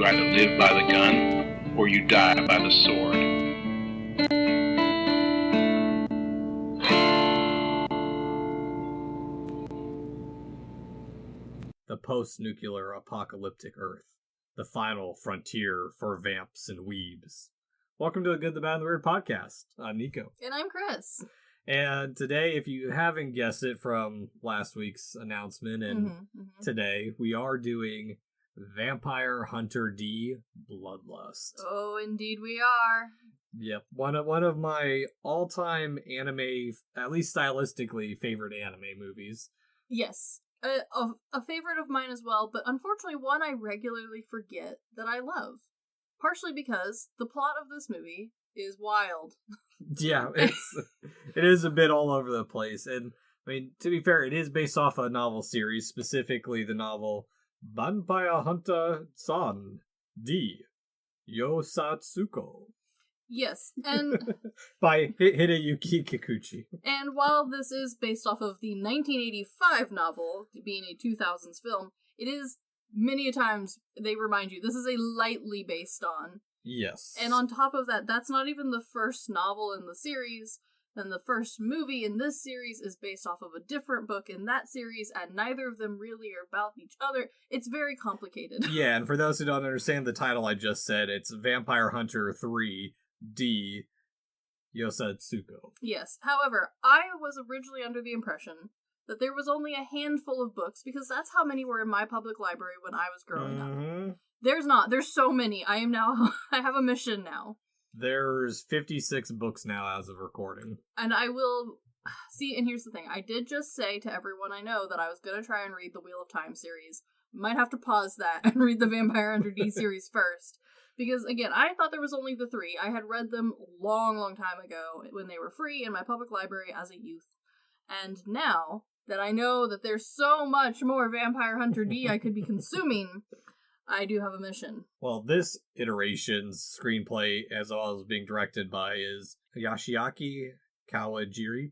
either live by the gun or you die by the sword. The post-nuclear apocalyptic Earth. The final frontier for vamps and weebs. Welcome to the Good, the Bad, and the Weird podcast. I'm Nico. And I'm Chris. And today, if you haven't guessed it from last week's announcement and today, we are doing Vampire Hunter D Bloodlust. Oh, indeed we are. Yep, one of my all-time anime, at least stylistically, favorite anime movies. Yes, a favorite of mine as well, but unfortunately one I regularly forget that I love. Partially because the plot of this movie is wild. Yeah, it is a bit all over the place. And, I mean, to be fair, it is based off a novel series, specifically the novel Vampire Hunter San D Yosatsuko. Yes, and by Hideyuki Kikuchi. And while this is based off of the 1985 novel, being a 2000s film, it is many a times they remind you this is a lightly based on. Yes. And on top of that, that's not even the first novel in the series. Then the first movie in this series is based off of a different book in that series, and neither of them really are about each other. It's very complicated. Yeah, and for those who don't understand the title I just said, it's Vampire Hunter 3 D Yosatsuko. Yes. However, I was originally under the impression that there was only a handful of books, because that's how many were in my public library when I was growing up. There's not. There's so many. I have a mission now. There's 56 books now as of recording. And I will... See, and here's the thing. I did just say to everyone I know that I was going to try and read the Wheel of Time series. Might have to pause that and read the Vampire Hunter D series first. Because, again, I thought there was only the three. I had read them long, long time ago when they were free in my public library as a youth. And now that I know that there's so much more Vampire Hunter D I could be consuming, I do have a mission. Well, this iteration's screenplay, as well as being directed by, is Yoshiaki Kawajiri.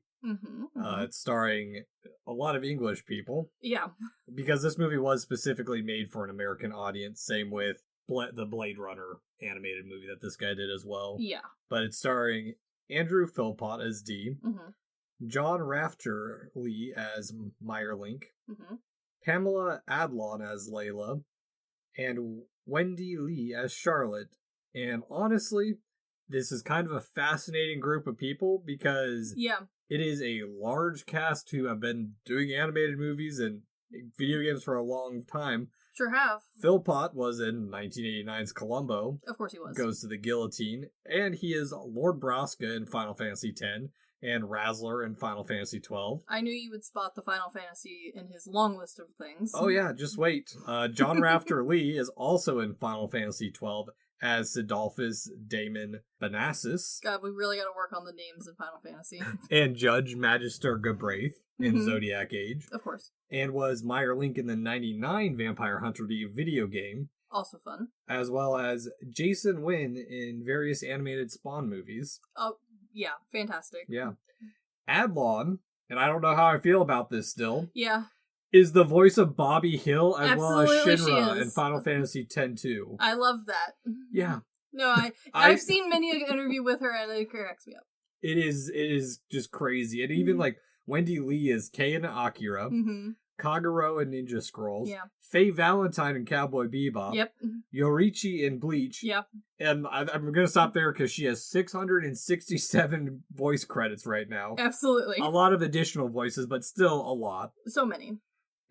It's starring a lot of English people. Yeah. Because this movie was specifically made for an American audience, same with the Blade Runner animated movie that this guy did as well. Yeah. But it's starring Andrew Philpott as D, John Rafter Lee as Meyerlink, Pamela Adlon as Layla, and Wendy Lee as Charlotte. And honestly, this is kind of a fascinating group of people because it is a large cast who have been doing animated movies and video games for a long time. Sure have. Philpott was in 1989's Columbo. Of course he was. Goes to the Guillotine. And he is Lord Braska in Final Fantasy X and Razzler in Final Fantasy XII. I knew you would spot the Final Fantasy in his long list of things. Oh yeah, just wait. John Rafter Lee is also in Final Fantasy XII as Sidolphus Daemon Banassus. God, we really gotta work on the names in Final Fantasy. And Judge Magister Gabraith in Zodiac Age. Of course. And was Meyerlink in the 99 Vampire Hunter D video game. Also fun. As well as Jason Wynn in various animated Spawn movies. Oh, yeah, fantastic. Yeah. Adlon, and I don't know how I feel about this still. Yeah. Is the voice of Bobby Hill as Absolutely well as Shinra in Final Fantasy X too. I love that. Yeah. No, I've seen many an interview with her and it cracks me up. It is just crazy. And even like Wendy Lee is Kei in Akira, Kagero in Ninja Scrolls, Faye Valentine in Cowboy Bebop, Yorichi in Bleach, and I'm going to stop there because she has 667 voice credits right now. Absolutely. A lot of additional voices, but still a lot. So many.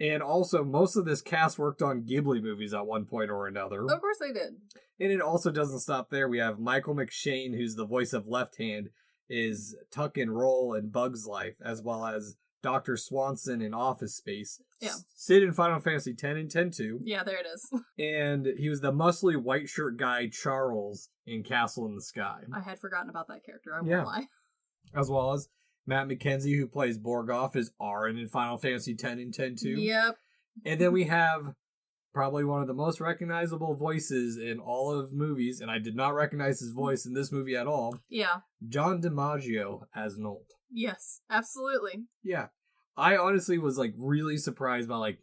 And also, most of this cast worked on Ghibli movies at one point or another. Of course they did. And it also doesn't stop there. We have Michael McShane, who's the voice of Left Hand, is Tuck and Roll in Bug's Life, as well as Dr. Swanson in Office Space. Yeah. Sid in Final Fantasy X and X-2. Yeah, there it is. And he was the muscly white shirt guy Charles in Castle in the Sky. I had forgotten about that character, I won't lie. As well as Matt McKenzie, who plays Borgoff, is Aaron in Final Fantasy X and X-2. Yep. And then we have probably one of the most recognizable voices in all of movies, and I did not recognize his voice in this movie at all. Yeah. John DiMaggio as Nolt. Yes, absolutely. Yeah. I honestly was, like, really surprised by, like,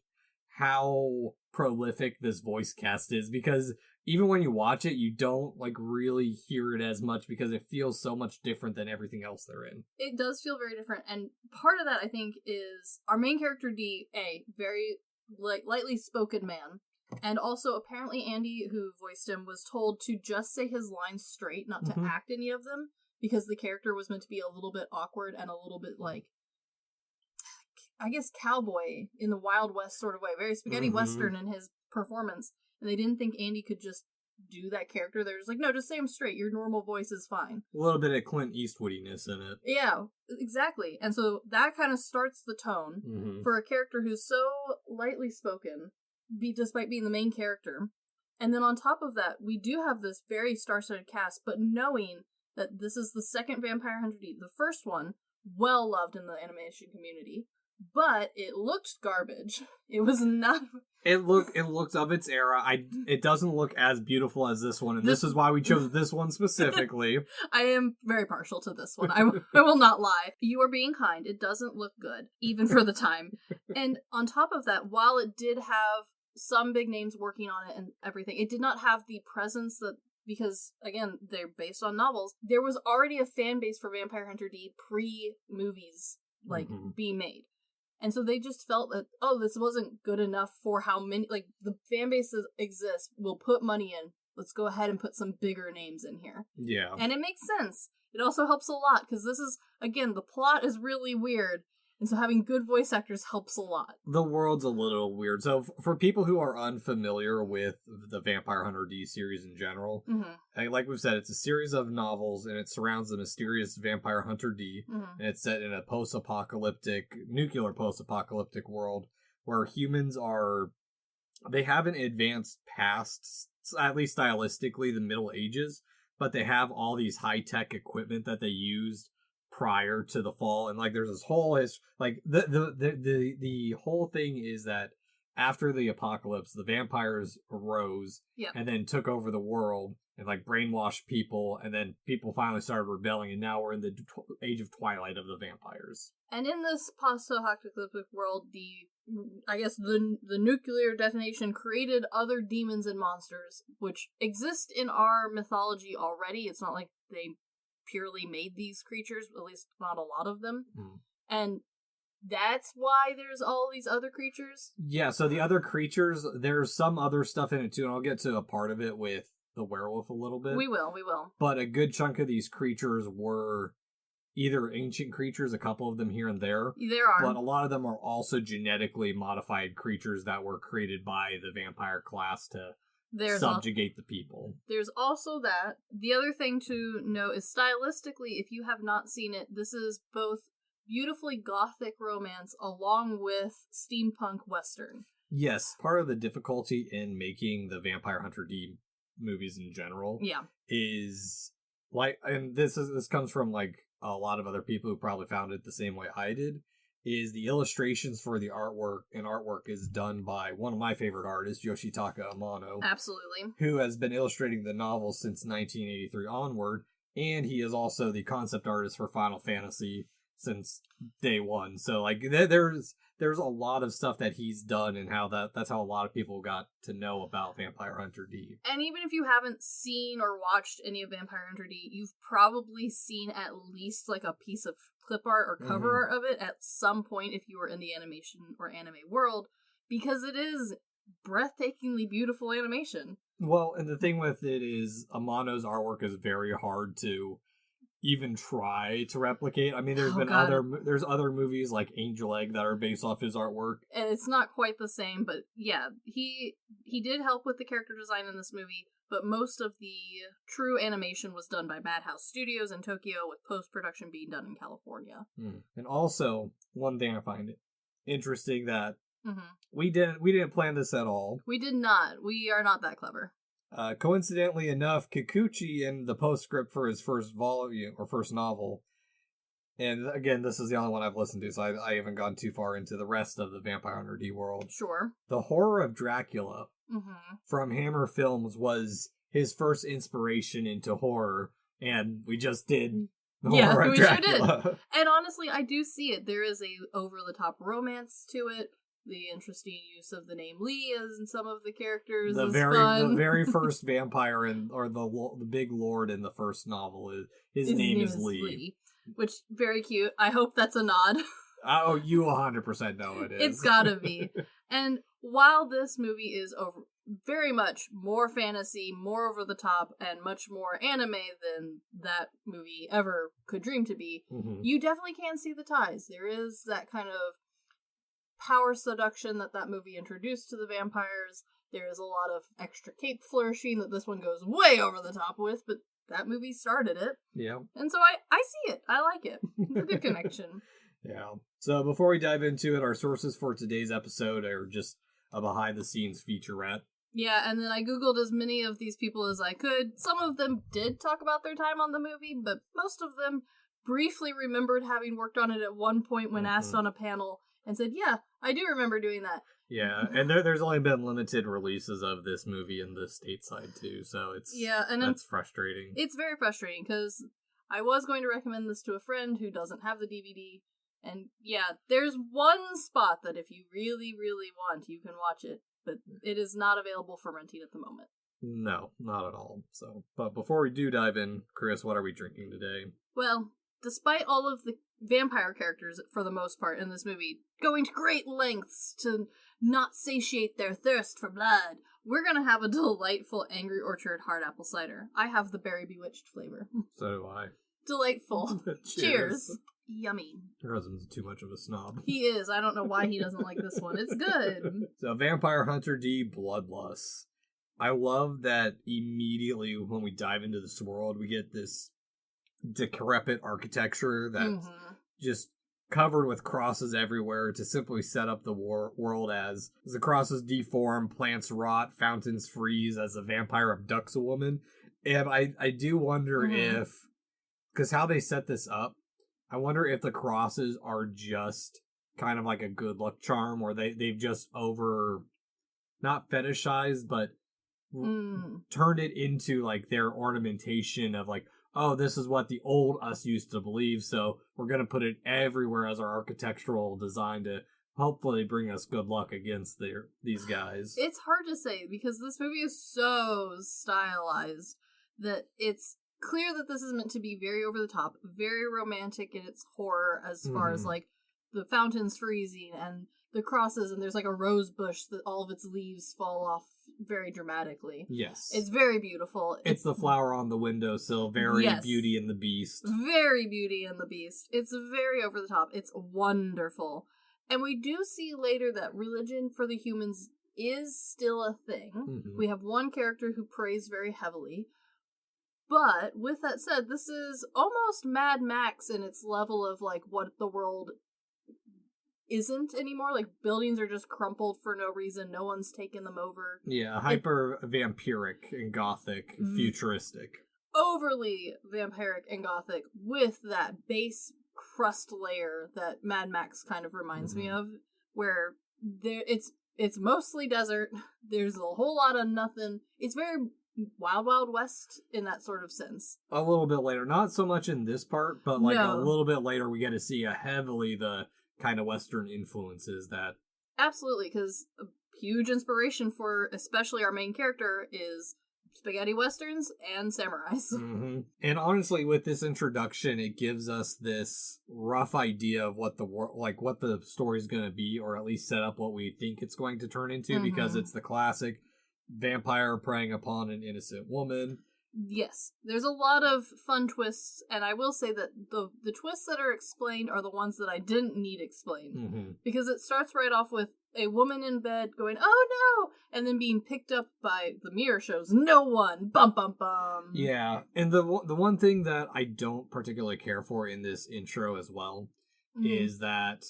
how prolific this voice cast is, because even when you watch it, you don't like really hear it as much because it feels so much different than everything else they're in. It does feel very different, and part of that, I think, is our main character D, very lightly spoken man, and also apparently Andy, who voiced him, was told to just say his lines straight, not to act any of them, because the character was meant to be a little bit awkward and a little bit like, I guess, cowboy in the Wild West sort of way, very spaghetti western in his performance, and they didn't think Andy could just do that character. They're just like, no, just say him straight, your normal voice is fine. A little bit of Clint Eastwoodiness in it. Yeah, exactly. And so that kind of starts the tone for a character who's so lightly spoken, despite being the main character. And then on top of that, we do have this very star-studded cast, but knowing that this is the second Vampire Hunter D, the first one, well loved in the animation community, but it looked garbage. It was not... It looked of its era. It doesn't look as beautiful as this one, and this is why we chose this one specifically. I am very partial to this one. I will not lie. You are being kind. It doesn't look good, even for the time. And on top of that, while it did have some big names working on it and everything, it did not have the presence that, because, again, they're based on novels, there was already a fan base for Vampire Hunter D pre-movies, being made. And so they just felt that, this wasn't good enough for how many, the fan bases exist, we'll put money in, let's go ahead and put some bigger names in here. Yeah. And it makes sense. It also helps a lot, because this is, again, the plot is really weird, and so having good voice actors helps a lot. The world's a little weird. So for people who are unfamiliar with the Vampire Hunter D series in general, like we've said, it's a series of novels, and it surrounds the mysterious Vampire Hunter D, and it's set in a nuclear post-apocalyptic world where humans they haven't advanced past, at least stylistically, the Middle Ages, but they have all these high-tech equipment that they used prior to the fall, and there's this whole the whole thing is that after the apocalypse, the vampires arose and then took over the world and brainwashed people, and then people finally started rebelling, and now we're in the age of twilight of the vampires. And in this post-apocalyptic world, the nuclear detonation created other demons and monsters, which exist in our mythology already. It's not like they purely made these creatures, at least not a lot of them. And that's why there's all these other creatures? Yeah, so the other creatures, there's some other stuff in it too, and I'll get to a part of it with the werewolf a little bit. We will. But a good chunk of these creatures were either ancient creatures, a couple of them here and there. There are. But a lot of them are also genetically modified creatures that were created by the vampire class to subjugate the people. There's also that. The other thing to note is stylistically, if you have not seen it, this is both beautifully gothic romance along with steampunk western. Yes, part of the difficulty in making the Vampire Hunter D movies in general is and this comes from a lot of other people who probably found it the same way I did, is the illustrations for the artwork, and artwork is done by one of my favorite artists, Yoshitaka Amano. Absolutely. Who has been illustrating the novels since 1983 onward, and he is also the concept artist for Final Fantasy since day one. So there's a lot of stuff that he's done, and that's how a lot of people got to know about Vampire Hunter D. And even if you haven't seen or watched any of Vampire Hunter D, you've probably seen at least a piece of clip art or cover art of it at some point if you were in the animation or anime world, because it is breathtakingly beautiful animation. Well, and the thing with it is Amano's artwork is very hard to even try to replicate. I mean, there's other movies like Angel Egg that are based off his artwork, and it's not quite the same, but yeah, he did help with the character design in this movie, but most of the true animation was done by Madhouse Studios in Tokyo, with post-production being done in California. And also, one thing I find interesting that we didn't plan this at all. We did not. We are not that clever. Coincidentally enough, Kikuchi, in the postscript for his first volume or first novel, and again, this is the only one I've listened to, so I haven't gone too far into the rest of the Vampire Hunter D world. Sure. The horror of Dracula from Hammer Films was his first inspiration into horror, and we just did the horror of Dracula. Sure did. And honestly, I do see it. There is a over-the-top romance to it. The interesting use of the name Lee as in some of the characters the is very fun. the very first vampire or the big lord in the first novel his name is Lee. Which very cute. I hope that's a nod. Oh, you 100% know it is. It's gotta be. And while this movie is very much more fantasy, more over the top, and much more anime than that movie ever could dream to be, you definitely can see the ties. There is that kind of power seduction that movie introduced to the vampires. There is a lot of extra cape flourishing that this one goes way over the top with, but that movie started it. Yeah. And so I see it. I like it. It's a good connection. Yeah. So before we dive into it, our sources for today's episode are just a behind-the-scenes featurette. Yeah, and then I googled as many of these people as I could. Some of them did talk about their time on the movie, but most of them briefly remembered having worked on it at one point when asked on a panel and said, yeah, I do remember doing that. Yeah, and there's only been limited releases of this movie in the stateside too, so that's frustrating. It's very frustrating, because I was going to recommend this to a friend who doesn't have the DVD, and yeah, there's one spot that if you really, really want, you can watch it, but it is not available for renting at the moment. No, not at all. So, but before we do dive in, Chris, what are we drinking today? Well, despite all of the vampire characters, for the most part, in this movie, going to great lengths to not satiate their thirst for blood, we're gonna have a delightful Angry Orchard hard apple cider. I have the berry bewitched flavor. So do I. Delightful. Cheers. Yummy. Your husband's too much of a snob. He is. I don't know why he doesn't like this one. It's good. So, Vampire Hunter D, Bloodlust. I love that immediately when we dive into this world, we get this decrepit architecture that's just covered with crosses everywhere to simply set up the world as the crosses deform, plants rot, fountains freeze as a vampire abducts a woman. And I do wonder if, because how they set this up, I wonder if the crosses are just kind of like a good luck charm, or they've just not fetishized, but turned it into like their ornamentation of like, oh, this is what the old us used to believe, so we're going to put it everywhere as our architectural design to hopefully bring us good luck against these guys. It's hard to say, because this movie is so stylized that it's clear that this is meant to be very over the top, very romantic in its horror, as far as like the fountains freezing and the crosses, and there's like a rose bush that all of its leaves fall off very dramatically. Yes. It's very beautiful. It's the flower on the windowsill, very Beauty and the Beast. Very Beauty and the Beast. It's very over the top. It's wonderful. And we do see later that religion for the humans is still a thing. We have one character who prays very heavily. But, with that said, this is almost Mad Max in its level of, like, what the world isn't anymore. Like, buildings are just crumpled for no reason. No one's taken them over. Yeah, hyper-vampiric and gothic, futuristic. Overly vampiric and gothic, with that base crust layer that Mad Max kind of reminds me of, where it's mostly desert. There's a whole lot of nothing. It's very Wild Wild West in that sort of sense. A little bit later. Not so much in this part, but like a little bit later we get to see heavily the kind of Western influences that... Absolutely, because a huge inspiration for especially our main character is spaghetti westerns and samurais. And honestly, with this introduction, it gives us this rough idea of what what the story's going to be, or at least set up what we think it's going to turn into, because it's the classic vampire preying upon an innocent woman. Yes, there's a lot of fun twists, and I will say that the twists that are explained are the ones that I didn't need explained. Because it starts right off with a woman in bed going, oh no, and then being picked up by the mirror shows no one. Bum bum bum. Yeah, and the one thing that I don't particularly care for in this intro as well is that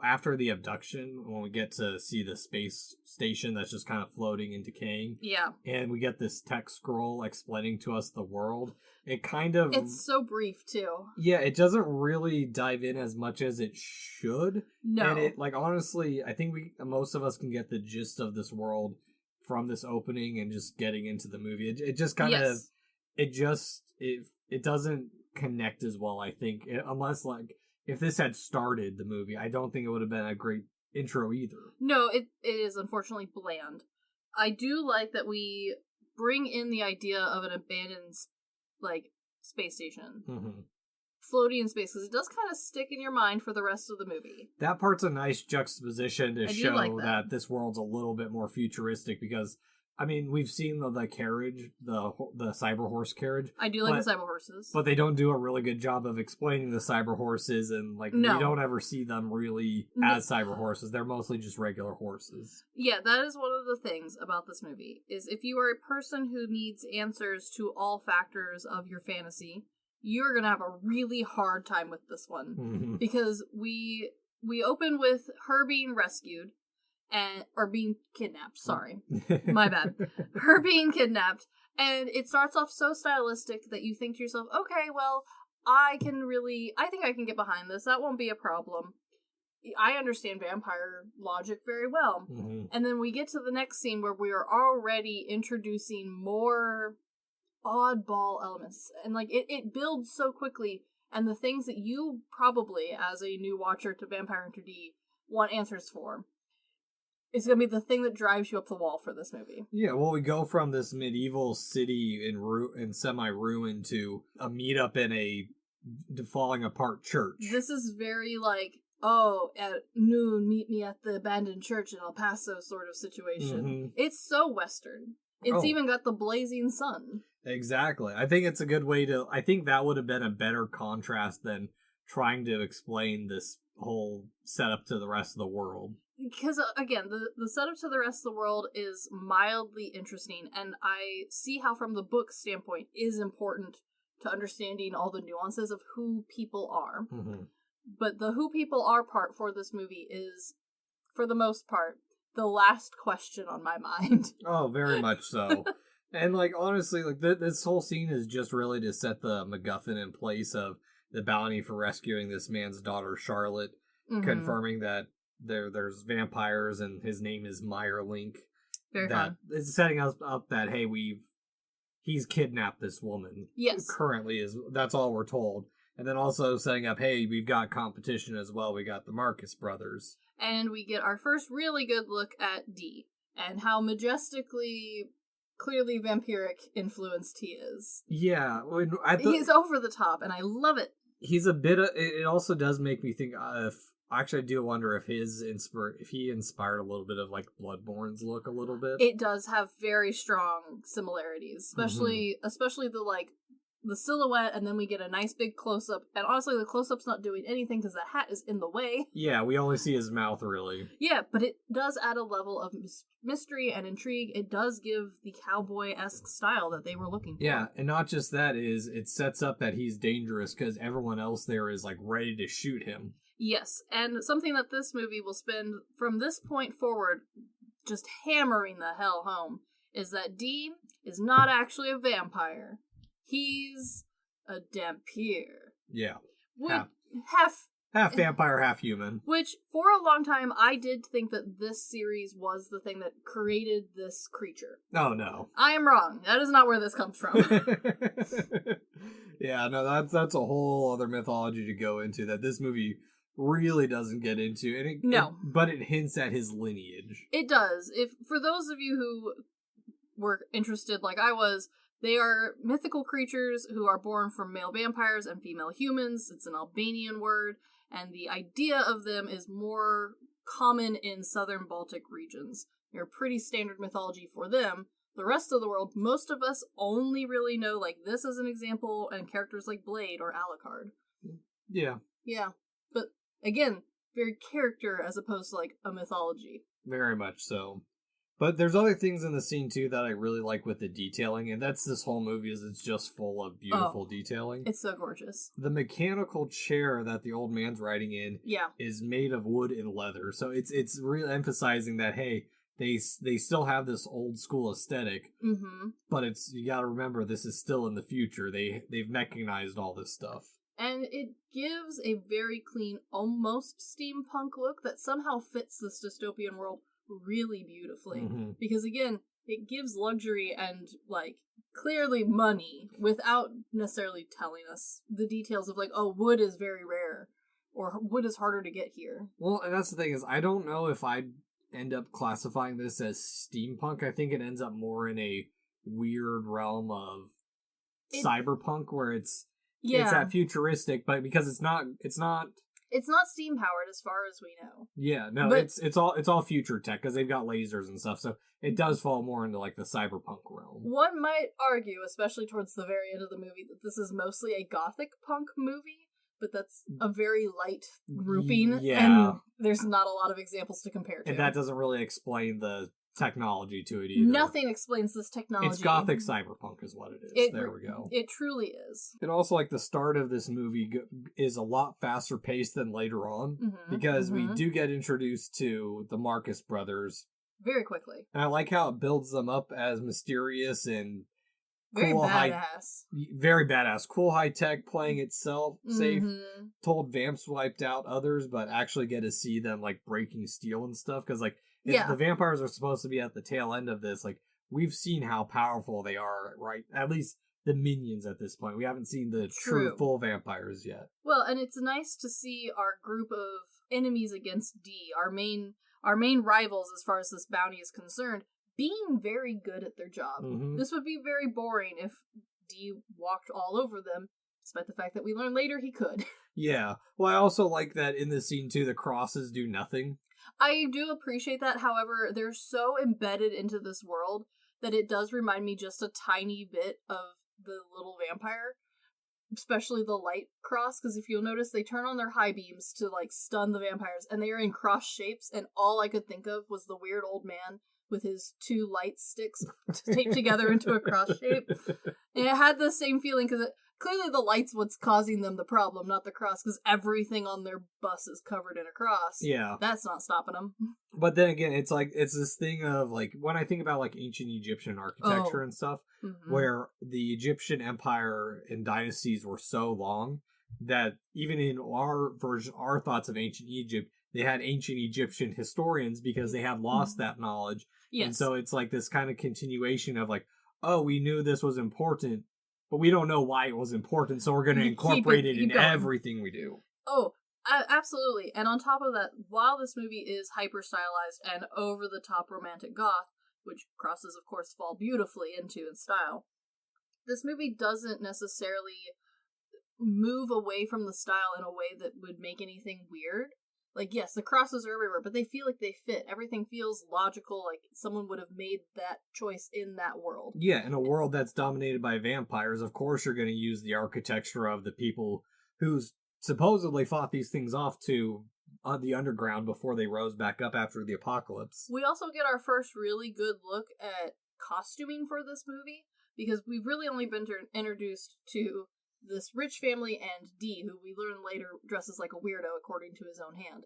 after the abduction, when we get to see the space station that's just kind of floating and decaying, and we get this text scroll explaining to us the world, it's so brief too. Yeah, it doesn't really dive in as much as it should. No. And it, like, honestly, I think most of us can get the gist of this world from this opening and just getting into the movie. It just kind of, it doesn't connect as well, I think, unless, like, if this had started the movie, I don't think it would have been a great intro either. No, it is unfortunately bland. I do like that we bring in the idea of an abandoned, like, space station. Mm-hmm. Floating in space, because it does kind of stick in your mind for the rest of the movie. That part's a nice juxtaposition to show like that this world's a little bit more futuristic, because I mean, we've seen the carriage, the cyber horse carriage. I do like the cyber horses. But they don't do a really good job of explaining the cyber horses, and we don't ever see them really as cyber horses. They're mostly just regular horses. Yeah, that is one of the things about this movie, is if you are a person who needs answers to all factors of your fantasy, you're going to have a really hard time with this one. Mm-hmm. Because we open with her being rescued. Or being kidnapped, sorry. My bad. Her being kidnapped, and it starts off so stylistic that you think to yourself, okay, well, I think I can get behind this. That won't be a problem. I understand vampire logic very well. Mm-hmm. And then we get to the next scene where we are already introducing more oddball elements. And, it builds so quickly, and the things that you probably, as a new watcher to Vampire Hunter D, want answers for, it's going to be the thing that drives you up the wall for this movie. Yeah, well, we go from this medieval city in semi-ruin to a meetup in a falling apart church. This is very at noon, meet me at the abandoned church in El Paso sort of situation. Mm-hmm. It's so Western. It's even got the blazing sun. Exactly. I think it's a good way I think that would have been a better contrast than trying to explain this whole setup to the rest of the world. Because, again, the setup to the rest of the world is mildly interesting, and I see how, from the book standpoint, is important to understanding all the nuances of who people are. Mm-hmm. But the who people are part for this movie is, for the most part, the last question on my mind. Oh, very much so. And, honestly, this whole scene is just really to set the MacGuffin in place of the bounty for rescuing this man's daughter, Charlotte, mm-hmm. confirming that there's vampires and his name is Meyerlink. Very fun. It's setting us up that, hey, he's kidnapped this woman. Yes. Currently that's all we're told. And then also setting up, hey, we've got competition as well. We got the Marcus brothers. And we get our first really good look at Dee and how majestically, clearly vampiric influenced he is. Yeah. He's over the top and I love it. He's a bit it also does make me think actually, I do wonder if he inspired a little bit of Bloodborne's look a little bit. It does have very strong similarities, especially the silhouette, and then we get a nice big close up. And honestly, the close up's not doing anything because the hat is in the way. Yeah, we only see his mouth really. Yeah, but it does add a level of mystery and intrigue. It does give the cowboy-esque style that they were looking for. Yeah, and not just that, it sets up that he's dangerous because everyone else there is ready to shoot him. Yes, and something that this movie will spend from this point forward just hammering the hell home is that Dee is not actually a vampire. He's a dhampir. Yeah. Half vampire, half human. Which, for a long time, I did think that this series was the thing that created this creature. Oh, no. I am wrong. That is not where this comes from. Yeah, no, that's a whole other mythology to go into that this movie really doesn't get into. But it hints at his lineage. It does. For those of you who were interested like I was, they are mythical creatures who are born from male vampires and female humans. It's an Albanian word, and the idea of them is more common in southern Baltic regions. They're pretty standard mythology for them. The rest of the world, most of us only really know this as an example, and characters like Blade or Alucard. Yeah. Yeah. But, again, very character as opposed to, a mythology. Very much so. But there's other things in the scene, too, that I really like with the detailing, and that's this whole movie is it's just full of beautiful detailing. It's so gorgeous. The mechanical chair that the old man's riding in is made of wood and leather, so it's really emphasizing that, hey, they still have this old school aesthetic, mm-hmm. but you gotta remember, this is still in the future. They've mechanized all this stuff. And it gives a very clean, almost steampunk look that somehow fits this dystopian world really beautifully. Mm-hmm. Because again, it gives luxury and clearly money without necessarily telling us the details of wood is very rare. or what is harder to get here. Well, and that's the thing is, I don't know if I'd end up classifying this as steampunk. I think it ends up more in a weird realm of cyberpunk, where it's that futuristic, but because it's not steam powered as far as we know. Yeah, no, but it's all future tech because they've got lasers and stuff, so it does fall more into like the cyberpunk realm. One might argue, especially towards the very end of the movie, that this is mostly a gothic punk movie, but that's a very light grouping, and there's not a lot of examples to compare to. And that doesn't really explain the technology to it either. Nothing explains this technology. It's gothic cyberpunk is what it is. There we go. It truly is. And also, like, the start of this movie is a lot faster paced than later on, because we do get introduced to the Marcus brothers very quickly. And I like how it builds them up as mysterious and very cool, badass. Very badass. Cool high tech, playing itself safe. Told vamps wiped out others, but actually get to see them like breaking steel and stuff. Because like if the vampires are supposed to be at the tail end of this, like we've seen how powerful they are, right? At least the minions at this point. We haven't seen the true full vampires yet. Well, and it's nice to see our group of enemies against D, our main rivals as far as this bounty is concerned, being very good at their job. This would be very boring if D walked all over them, despite the fact that we learn later he could. Yeah. Well, I also like that in this scene, too, the crosses do nothing. I do appreciate that. However, they're so embedded into this world that it does remind me just a tiny bit of the little vampire, especially the light cross, because if you'll notice, they turn on their high beams to, like, stun the vampires, and they are in cross shapes, and all I could think of was the weird old man with his two light sticks taped together into a cross shape. And it had the same feeling, because clearly the light's what's causing them the problem, not the cross, because everything on their bus is covered in a cross. Yeah. That's not stopping them. But then again, it's like, it's this thing of, like, when I think about, like, ancient Egyptian architecture and stuff, where the Egyptian empire and dynasties were so long that even in our version, our thoughts of ancient Egypt, they had ancient Egyptian historians because they had lost that knowledge. Yes. And so it's like this kind of continuation of like, oh, we knew this was important, but we don't know why it was important, so we're going to incorporate it in everything we do. Oh, absolutely. And on top of that, while this movie is hyper-stylized and over-the-top romantic goth, which crosses, of course, fall beautifully into in style, this movie doesn't necessarily move away from the style in a way that would make anything weird. Like, yes, the crosses are everywhere, but they feel like they fit. Everything feels logical, like someone would have made that choice in that world. Yeah, in a world that's dominated by vampires, of course you're going to use the architecture of the people who supposedly fought these things off to the underground before they rose back up after the apocalypse. We also get our first really good look at costuming for this movie, because we've really only been introduced to this rich family and D, who we learn later dresses like a weirdo according to his own hand.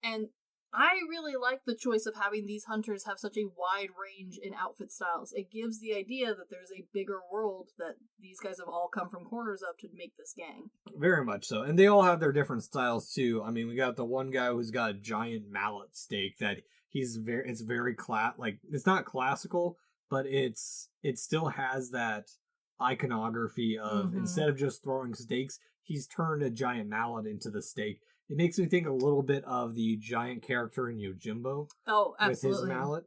And I really like the choice of having these hunters have such a wide range in outfit styles. It gives the idea that there's a bigger world that these guys have all come from corners of to make this gang. Very much so. And they all have their different styles too. I mean, we got the one guy who's got a giant mallet stake that it's very it's not classical, but it still has that iconography of instead of just throwing stakes, he's turned a giant mallet into the stake. It makes me think a little bit of the giant character in Yojimbo. Oh, absolutely. With his mallet.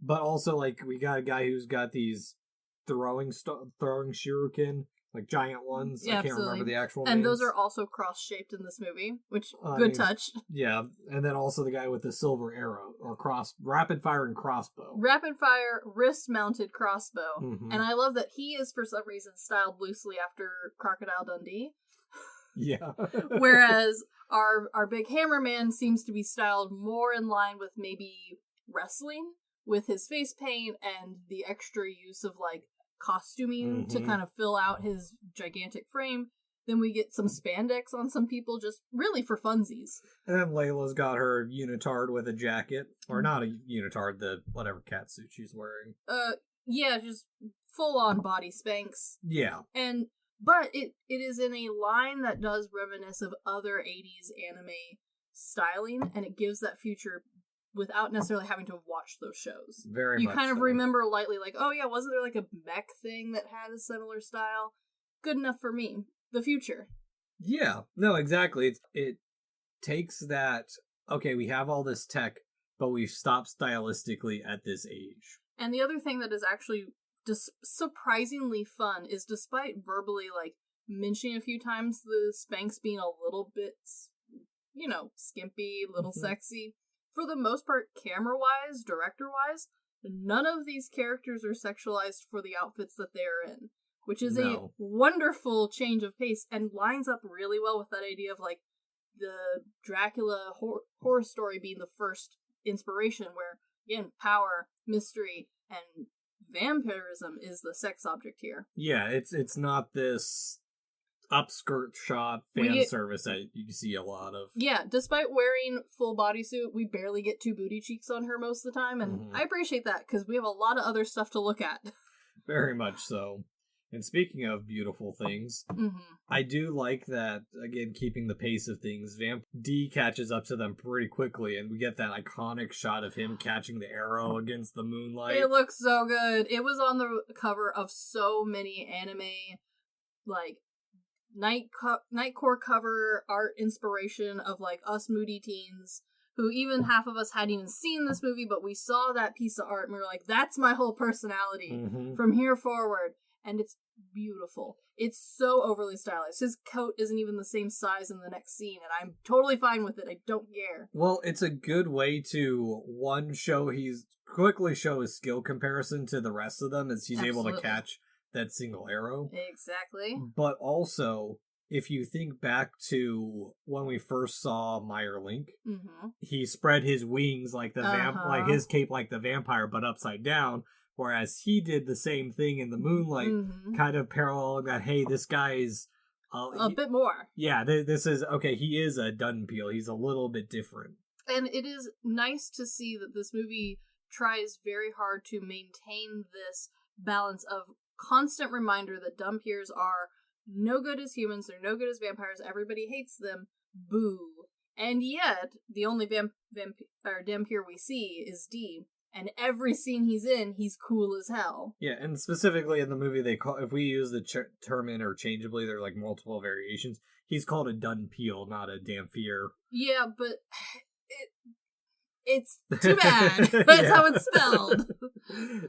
But also, like, we got a guy who's got these throwing shuriken, like giant ones. Yeah, I can't remember the actual names. And those are also cross-shaped in this movie, which, good touch. Yeah, and then also the guy with the silver arrow, or rapid-firing crossbow. Rapid-fire, wrist-mounted crossbow. And I love that he is, for some reason, styled loosely after Crocodile Dundee. Yeah. Whereas our big hammerman seems to be styled more in line with maybe wrestling, with his face paint and the extra use of, like, costuming to kind of fill out his gigantic frame. Then we get some spandex on some people, just really for funsies. And then Layla's got her unitard with a jacket. Or not a unitard, the whatever catsuit she's wearing. Yeah, just full-on body Spanx. Yeah. But it is in a line that does reminisce of other 80s anime styling, and it gives that future without necessarily having to watch those shows. Very you much kind of so. remember lightly, like, oh yeah, wasn't there like a mech thing that had a similar style? Good enough for me. The future. Yeah, no, exactly. takes that, okay, we have all this tech, but we've stopped stylistically at this age. And the other thing that is actually surprisingly fun is, despite verbally, like, mentioning a few times the Spanx being a little bit, skimpy, little sexy, for the most part, camera-wise, director-wise, none of these characters are sexualized for the outfits that they are in, which is a wonderful change of pace and lines up really well with that idea of, like, the Dracula horror story being the first inspiration, where, again, power, mystery, and vampirism is the sex object here. Yeah, it's not this upskirt shot fan service that you see a lot of. Yeah, despite wearing full bodysuit, we barely get 2 booty cheeks on her most of the time, and I appreciate that, because we have a lot of other stuff to look at. Very much so. And speaking of beautiful things, I do like that, again, keeping the pace of things, Vamp D catches up to them pretty quickly, and we get that iconic shot of him catching the arrow against the moonlight. It looks so good. It was on the cover of so many anime, like, Nightcore cover art inspiration of, like, us moody teens, who even half of us hadn't even seen this movie, but we saw that piece of art, and we were like, that's my whole personality from here forward. And it's beautiful. It's so overly stylized. His coat isn't even the same size in the next scene, and I'm totally fine with it. I don't care. Well, it's a good way to, one, quickly show his skill comparison to the rest of them, as he's able to catch that single arrow. Exactly. But also, if you think back to when we first saw Meyer Link, he spread his wings like the like his cape like the vampire, but upside down. Whereas he did the same thing in the moonlight, kind of paralleling that, hey, this guy is... a bit more. Yeah, this is... Okay, he is a Dunpeel. He's a little bit different. And it is nice to see that this movie tries very hard to maintain this balance of constant reminder that Dunpeers are no good as humans, they're no good as vampires, everybody hates them, boo. And yet, the only Dampier we see is D. And every scene he's in, he's cool as hell. Yeah, and specifically in the movie, if we use the term interchangeably, there are like multiple variations. He's called a Dunpeel, not a Dampier. Yeah, but it's too bad. That's how it's spelled.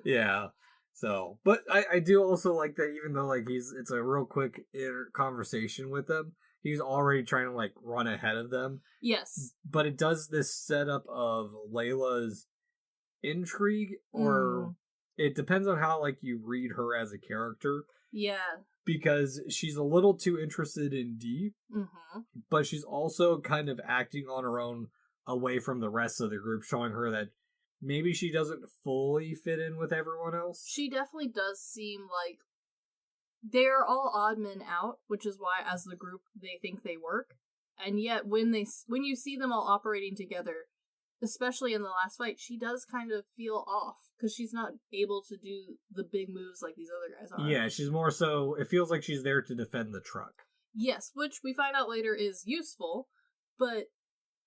Yeah. So, but I do also like that, even though like it's a real quick conversation with them, he's already trying to like run ahead of them. Yes. But it does this setup of Layla's intrigue, or it depends on how like you read her as a character. Yeah, because she's a little too interested in D, but she's also kind of acting on her own away from the rest of the group, showing her that maybe she doesn't fully fit in with everyone else. She definitely does seem like they're all odd men out, which is why as the group they think they work, and yet when you see them all operating together, especially in the last fight, she does kind of feel off, because she's not able to do the big moves like these other guys are. Yeah, she's more so, it feels like she's there to defend the truck. Yes, which we find out later is useful, but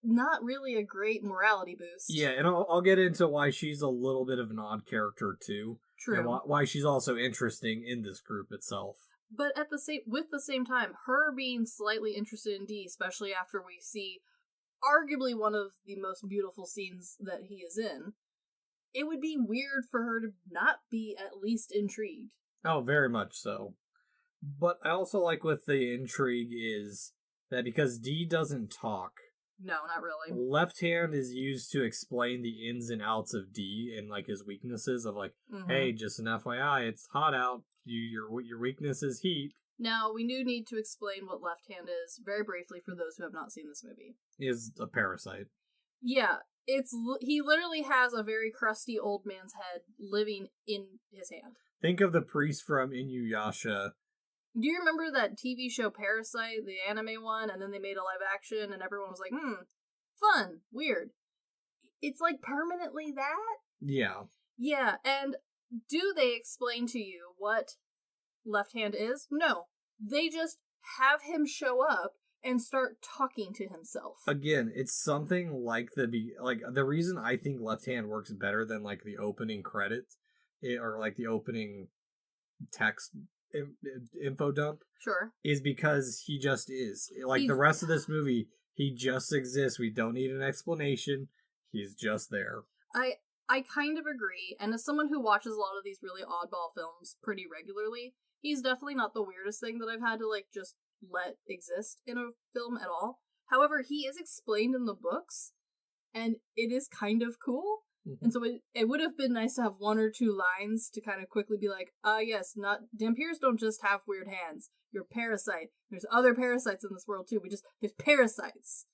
not really a great morality boost. Yeah, and I'll get into why she's a little bit of an odd character too. True. And why she's also interesting in this group itself. But at the same time, her being slightly interested in D, especially after we see arguably one of the most beautiful scenes that he is in, it would be weird for her to not be at least intrigued. Oh, very much so. But I also like with the intrigue is that because D doesn't talk. No, not really. Left Hand is used to explain the ins and outs of D and like his weaknesses of like, hey, just an FYI, it's hot out. Your weakness is heat. Now, we do need to explain what Left Hand is, very briefly, for those who have not seen this movie. Is a parasite. Yeah, he literally has a very crusty old man's head living in his hand. Think of the priest from Inuyasha. Do you remember that TV show Parasite, the anime one, and then they made a live action, and everyone was like, fun, weird. It's like permanently that? Yeah. Yeah, and do they explain to you what Left Hand is? No. They just have him show up and start talking to himself. Again, it's something like the reason I think Left Hand works better than like the opening credits or like the opening text info dump. Sure. Is because he just is. Like the rest of this movie, He just exists. We don't need an explanation. He's just there. I kind of agree, and as someone who watches a lot of these really oddball films pretty regularly, he's definitely not the weirdest thing that I've had to, like, just let exist in a film at all. However, he is explained in the books, and it is kind of cool. Mm-hmm. And so it would have been nice to have one or two lines to kind of quickly be like, yes, Dampirs don't just have weird hands. You're a parasite. There's other parasites in this world, too. There's parasites.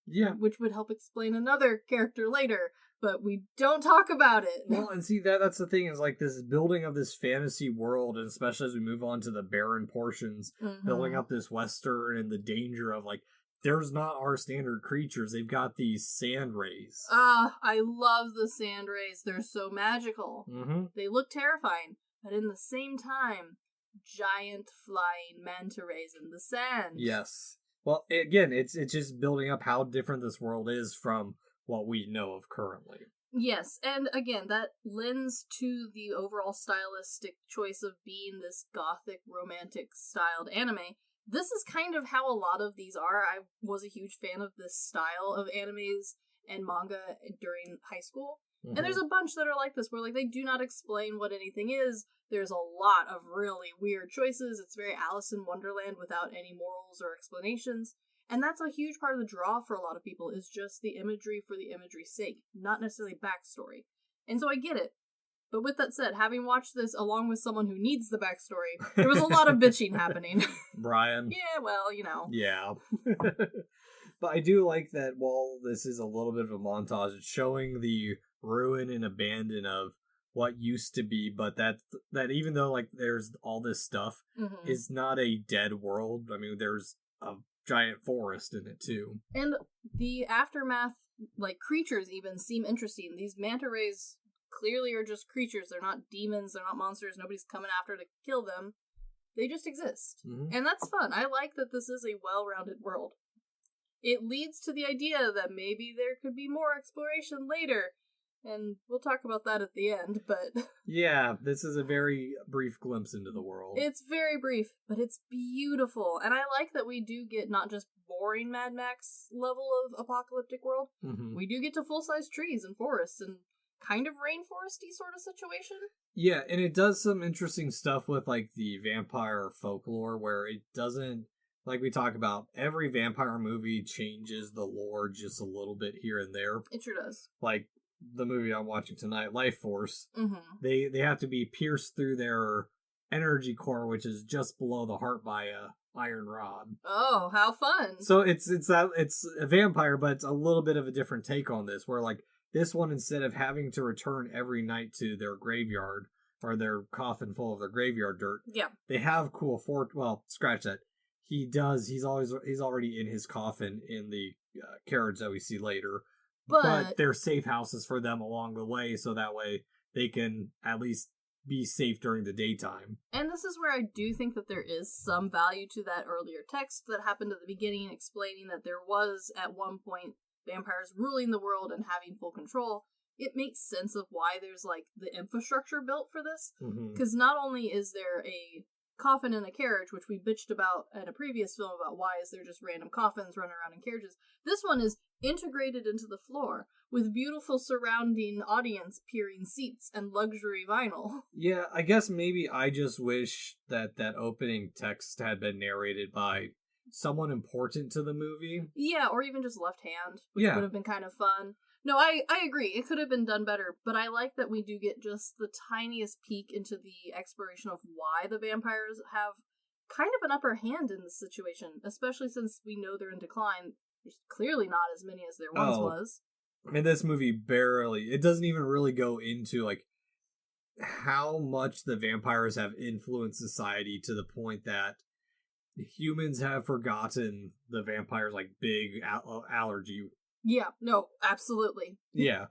Yeah. Which would help explain another character later, but we don't talk about it. Well, and see, that's the thing, is like this building of this fantasy world, and especially as we move on to the barren portions, building up this western and the danger of, like, there's not our standard creatures. They've got these sand rays. I love the sand rays. They're so magical. Mm-hmm. They look terrifying, but in the same time, giant flying manta rays in the sand. Yes. Well, again, it's just building up how different this world is from what we know of currently. Yes, and again, that lends to the overall stylistic choice of being this gothic, romantic-styled anime. This is kind of how a lot of these are. I was a huge fan of this style of animes and manga during high school. Mm-hmm. And there's a bunch that are like this, where, like, they do not explain what anything is. There's a lot of really weird choices. It's very Alice in Wonderland without any morals or explanations. And that's a huge part of the draw for a lot of people, is just the imagery for the imagery's sake, not necessarily backstory. And so I get it. But with that said, having watched this along with someone who needs the backstory, there was a lot of bitching happening. Brian. Yeah, well, you know. Yeah. But I do like that while this is a little bit of a montage, it's showing the ruin and abandon of what used to be, but that even though, like, there's all this stuff, is not a dead world. I mean, there's a giant forest in it, too. And the aftermath, like, creatures even seem interesting. These manta rays clearly are just creatures. They're not demons, they're not monsters, nobody's coming after to kill them. They just exist. Mm-hmm. And that's fun. I like that this is a well-rounded world. It leads to the idea that maybe there could be more exploration later, and we'll talk about that at the end, but... Yeah, this is a very brief glimpse into the world. It's very brief, but it's beautiful, and I like that we do get not just boring Mad Max level of apocalyptic world, we do get to full-size trees and forests and kind of rainforesty sort of situation. Yeah, and it does some interesting stuff with, like, the vampire folklore, where it doesn't, like we talk about, every vampire movie changes the lore just a little bit here and there. It sure does. Like the movie I'm watching tonight, Life Force, they have to be pierced through their energy core, which is just below the heart, by a iron rod. Oh, how fun! So it's a vampire, but it's a little bit of a different take on this, where, like, this one, instead of having to return every night to their graveyard, or their coffin full of their graveyard dirt, they have cool well, scratch that. He's already in his coffin in the carriage that we see later. But there's safe houses for them along the way, so that way they can at least be safe during the daytime. And this is where I do think that there is some value to that earlier text that happened at the beginning, explaining that there was, at one point, vampires ruling the world and having full control. It makes sense of why there's, like, the infrastructure built for this. Because not only is there a coffin in a carriage, which we bitched about in a previous film about why is there just random coffins running around in carriages, this one is integrated into the floor with beautiful surrounding audience peering seats and luxury vinyl. Yeah, I guess maybe I just wish that opening text had been narrated by someone important to the movie. Yeah, or even just left hand, which would have been kind of fun. No, I agree. It could have been done better, but I like that we do get just the tiniest peek into the exploration of why the vampires have kind of an upper hand in this situation, especially since we know they're in decline. There's clearly not as many as there once was. I mean, this movie it doesn't even really go into, like, how much the vampires have influenced society to the point that humans have forgotten the vampires' like big allergy. Yeah, no, absolutely. Yeah,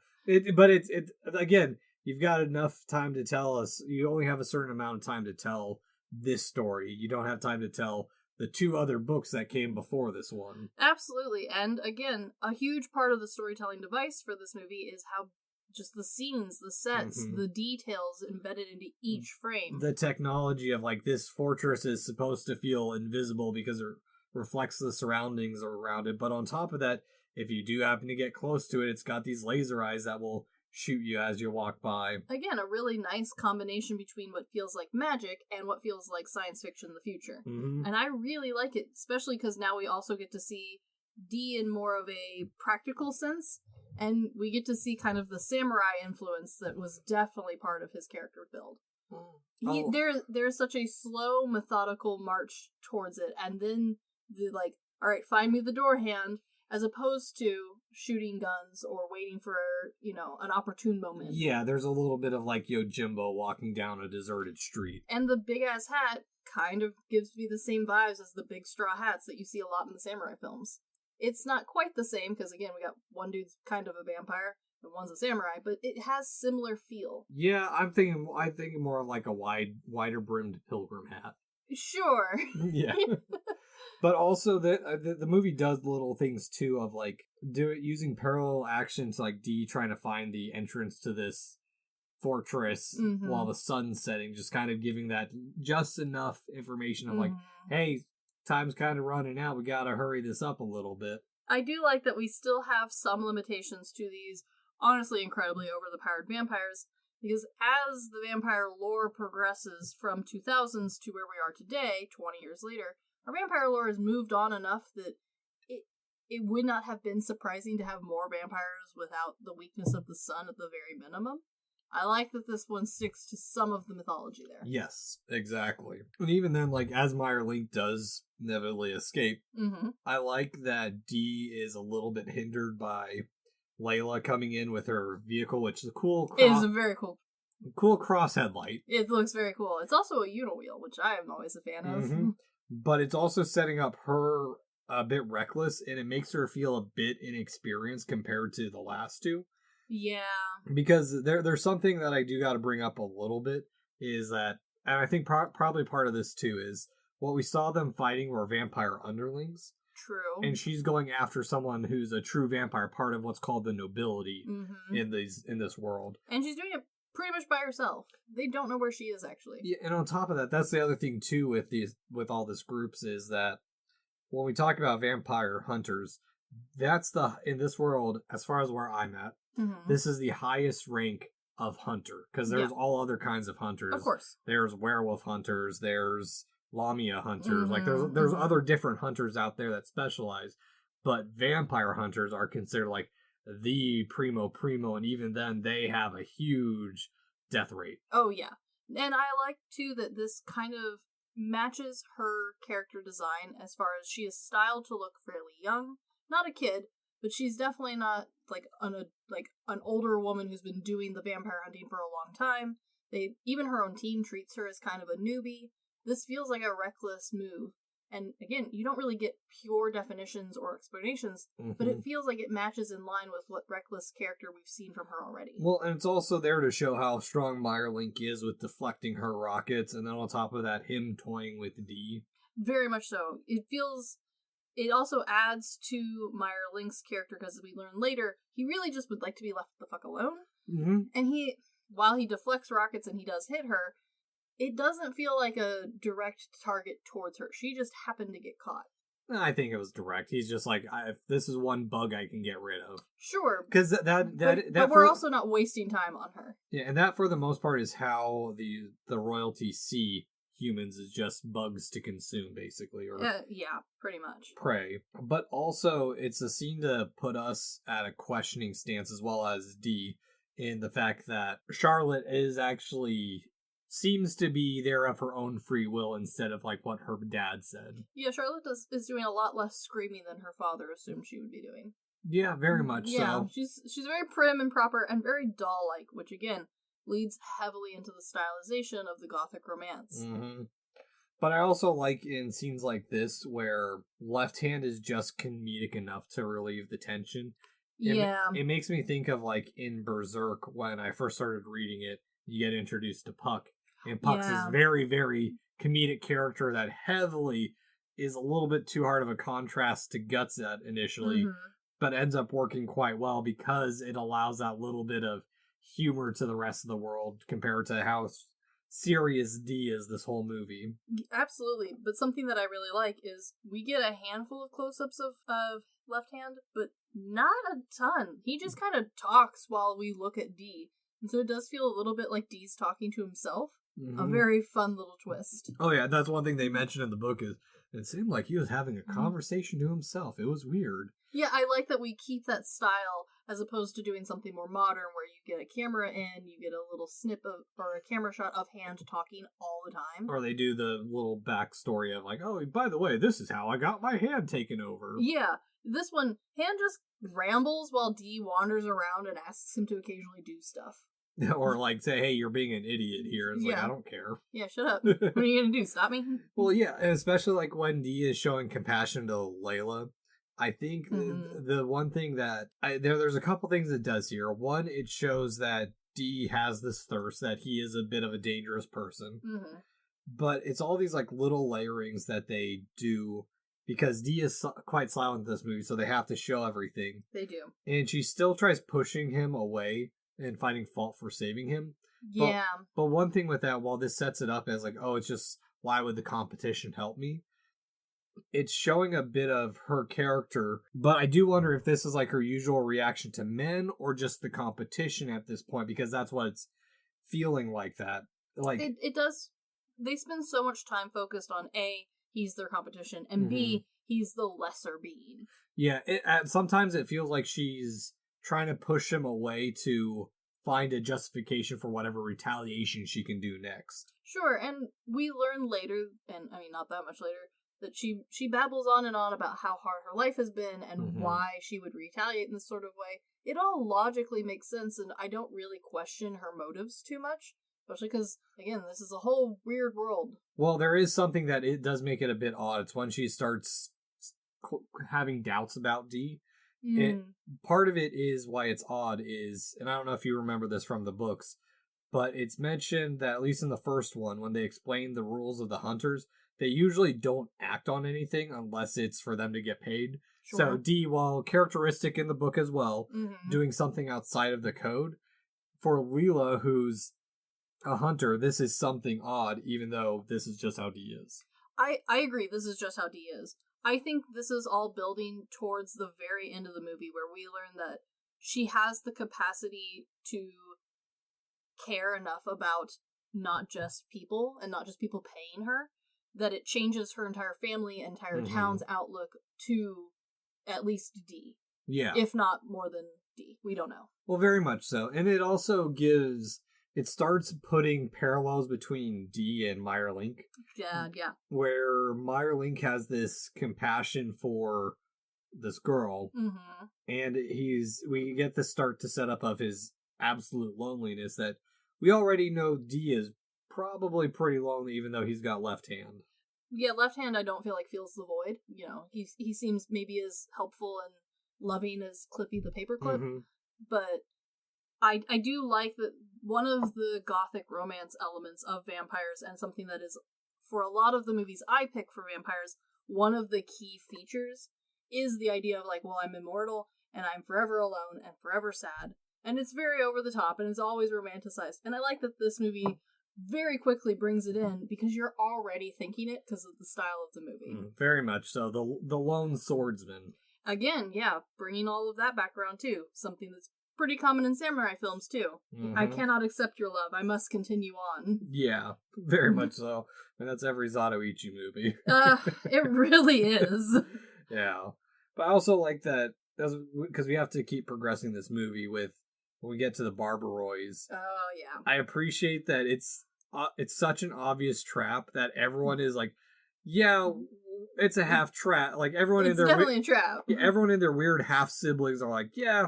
but it's again, you've got enough time to tell us. You only have a certain amount of time to tell this story. You don't have time to tell the two other books that came before this one. Absolutely, and again, a huge part of the storytelling device for this movie is how just the scenes, the sets, the details embedded into each frame. The technology of, like, this fortress is supposed to feel invisible because reflects the surroundings around it. But on top of that, if you do happen to get close to it, it's got these laser eyes that will shoot you as you walk by. Again, a really nice combination between what feels like magic and what feels like science fiction in the future. Mm-hmm. And I really like it, especially because now we also get to see D in more of a practical sense, and we get to see kind of the samurai influence that was definitely part of his character build. There's such a slow, methodical march towards it, and then the like, all right, find me the door hand, as opposed to shooting guns or waiting for, an opportune moment. Yeah, there's a little bit of like Yojimbo walking down a deserted street. And the big-ass hat kind of gives me the same vibes as the big straw hats that you see a lot in the samurai films. It's not quite the same, because again, we got one dude's kind of a vampire, and one's a samurai, but it has similar feel. Yeah, I'm thinking more of like a wider brimmed pilgrim hat. Sure. Yeah. But also, the movie does little things, too, of, like, using parallel action to, like, D trying to find the entrance to this fortress while the sun's setting, just kind of giving that just enough information of, like, hey, time's kind of running out, we gotta hurry this up a little bit. I do like that we still have some limitations to these, honestly, incredibly overpowered vampires, because as the vampire lore progresses from 2000s to where we are today, 20 years later, our vampire lore has moved on enough that it would not have been surprising to have more vampires without the weakness of the sun at the very minimum. I like that this one sticks to some of the mythology there. Yes, exactly. And even then, like, as Meyerlink does inevitably escape, I like that D is a little bit hindered by Layla coming in with her vehicle, which is a cool It is a very cool cross headlight. It looks very cool. It's also a uniwheel, which I am always a fan of. But it's also setting up her a bit reckless, and it makes her feel a bit inexperienced compared to the last two. Yeah. Because there's something that I do got to bring up a little bit, is that, and I think probably part of this too, is what we saw them fighting were vampire underlings. True. And she's going after someone who's a true vampire, part of what's called the nobility in this world. And she's doing it pretty much by herself. They don't know where she is, actually. Yeah, and on top of that, that's the other thing too with all these groups, is that when we talk about vampire hunters, that's in this world, as far as where I'm at, this is the highest rank of hunter, because there's all other kinds of hunters. Of course. There's werewolf hunters, there's Lamia hunters, like there's other different hunters out there that specialize, but vampire hunters are considered like the primo, and even then they have a huge death rate. Oh yeah. And I like too that this kind of matches her character design, as far as she is styled to look fairly young, not a kid, but she's definitely not like an older woman who's been doing the vampire hunting for a long time. Even her own team treats her as kind of a newbie. This feels like a reckless move. And again, you don't really get pure definitions or explanations, but it feels like it matches in line with what reckless character we've seen from her already. Well, and it's also there to show how strong Meyerlink is with deflecting her rockets, and then on top of that, him toying with D. Very much so. It also adds to Meyerlink's character, because we learn later, he really just would like to be left the fuck alone. And while he deflects rockets and he does hit her, it doesn't feel like a direct target towards her. She just happened to get caught. I think it was direct. He's just like, if this is one bug I can get rid of. Sure. Because but we're also not wasting time on her. Yeah, and that for the most part is how the royalty see humans, is just bugs to consume, basically. Or yeah, pretty much. Prey. But also, it's a scene to put us at a questioning stance, as well as D, in the fact that Charlotte seems to be there of her own free will instead of like what her dad said. Yeah, Charlotte is doing a lot less screaming than her father assumed she would be doing. Yeah, very much so. Yeah, she's very prim and proper and very doll-like, which again leads heavily into the stylization of the gothic romance. But I also like in scenes like this where Left Hand is just comedic enough to relieve the tension. It makes me think of like in Berserk, when I first started reading it, you get introduced to Puck. And Puck's this very, very comedic character that heavily is a little bit too hard of a contrast to Guts at initially, but ends up working quite well because it allows that little bit of humor to the rest of the world compared to how serious D is this whole movie. Absolutely. But something that I really like is we get a handful of close-ups of Left Hand, but not a ton. He just kind of talks while we look at D. And so it does feel a little bit like D's talking to himself. Mm-hmm. A very fun little twist. Oh yeah, that's one thing they mentioned in the book is it seemed like he was having a conversation to himself. It was weird. Yeah, I like that we keep that style as opposed to doing something more modern where you get a camera in, you get a little snip of, or a camera shot of Hand talking all the time. Or they do the little backstory of like, oh, by the way, this is how I got my hand taken over. Yeah, this one, Hand just rambles while D wanders around and asks him to occasionally do stuff. Or like say, hey, you're being an idiot here. It's like, I don't care. Yeah, shut up. What are you gonna do? Stop me? Well, yeah, especially like when D is showing compassion to Layla. I think the one thing that there's a couple things it does here. One, it shows that D has this thirst, that he is a bit of a dangerous person. Mm-hmm. But it's all these like little layerings that they do because D is quite silent in this movie, so they have to show everything. They do. And she still tries pushing him away and finding fault for saving him. Yeah. But one thing with that, while this sets it up as like, oh, it's just, why would the competition help me? It's showing a bit of her character, but I do wonder if this is like her usual reaction to men or just the competition at this point, because that's what it's feeling like that. Like it does. They spend so much time focused on A, he's their competition, and B, he's the lesser being. Yeah, sometimes it feels like she's trying to push him away to find a justification for whatever retaliation she can do next. Sure, and we learn later, and I mean not that much later, that she babbles on and on about how hard her life has been and why she would retaliate in this sort of way. It all logically makes sense, and I don't really question her motives too much, especially because, again, this is a whole weird world. Well, there is something that it does make it a bit odd. It's when she starts having doubts about D. Part of it is why it's odd is, and I don't know if you remember this from the books, but it's mentioned that at least in the first one, when they explain the rules of the hunters, they usually don't act on anything unless it's for them to get paid. Sure. So D, while characteristic in the book as well, doing something outside of the code, for Leela, who's a hunter, this is something odd, even though this is just how D is. I agree, this is just how D is. I think this is all building towards the very end of the movie where we learn that she has the capacity to care enough about not just people and not just people paying her, that it changes her entire family, entire town's outlook to at least D. Yeah. If not more than D. We don't know. Well, very much so. And it also it starts putting parallels between D and Meyerlink. Yeah. Where Meyerlink has this compassion for this girl, and we get the start to set up of his absolute loneliness that we already know D is probably pretty lonely, even though he's got Left Hand. Yeah, Left Hand I don't feel like fills the void. You know, he seems maybe as helpful and loving as Clippy the Paperclip, but I do like that one of the gothic romance elements of vampires, and something that is, for a lot of the movies I pick for vampires, one of the key features is the idea of like, well, I'm immortal, and I'm forever alone, and forever sad. And it's very over the top, and it's always romanticized. And I like that this movie very quickly brings it in, because you're already thinking it because of the style of the movie. Very much so. The lone swordsman. Again, yeah, bringing all of that background too. Something that's pretty common in samurai films too. I cannot accept your love. I must continue on. Yeah, very much so. And that's every Zatoichi movie. It really is. Yeah. But I also like that, because we have to keep progressing this movie with, when we get to the Barbarois. Oh, yeah. I appreciate that it's such an obvious trap that everyone is like, yeah, it's a half trap. Like everyone it's definitely a trap. Yeah, everyone in their weird half siblings are like, yeah,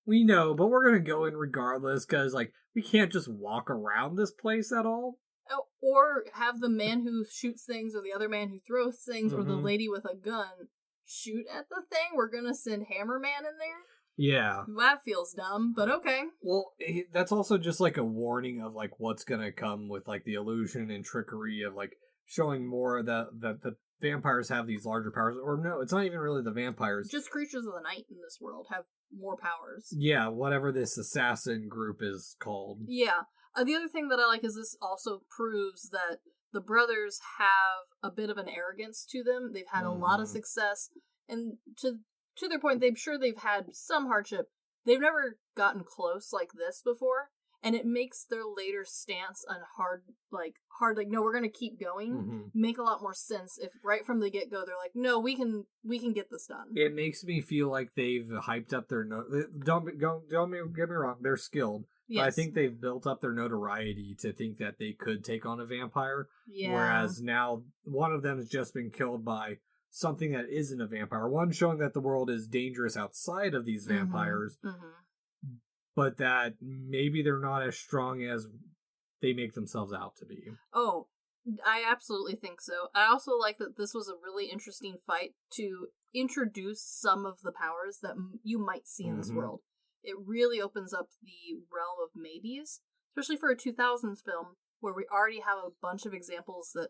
we know, but we're gonna go in regardless because like we can't just walk around this place at all. Oh, or have the man who shoots things, or the other man who throws things, or the lady with a gun shoot at the thing. We're gonna send Hammerman in there. Yeah. That feels dumb, but okay. Well, that's also just like a warning of like what's gonna come with like the illusion and trickery of like showing more that the vampires have these larger powers. Or no, it's not even really the vampires. Just creatures of the night in this world have more powers. Yeah, whatever this assassin group is called. Yeah. The other thing that I like is this also proves that the brothers have a bit of an arrogance to them. They've had a lot of success, and to their point, they've had some hardship. They've never gotten close like this before, and it makes their later stance on hard, no, we're gonna keep going, make a lot more sense if right from the get-go they're like, no, we can get this done. It makes me feel like they've hyped up their don't get me wrong, they're skilled. Yes. But I think they've built up their notoriety to think that they could take on a vampire. Yeah. Whereas now one of them has just been killed by something that isn't a vampire. One showing that the world is dangerous outside of these vampires, but that maybe they're not as strong as they make themselves out to be. Oh, I absolutely think so. I also like that this was a really interesting fight to introduce some of the powers that you might see in this world. It really opens up the realm of maybes, especially for a 2000s film where we already have a bunch of examples that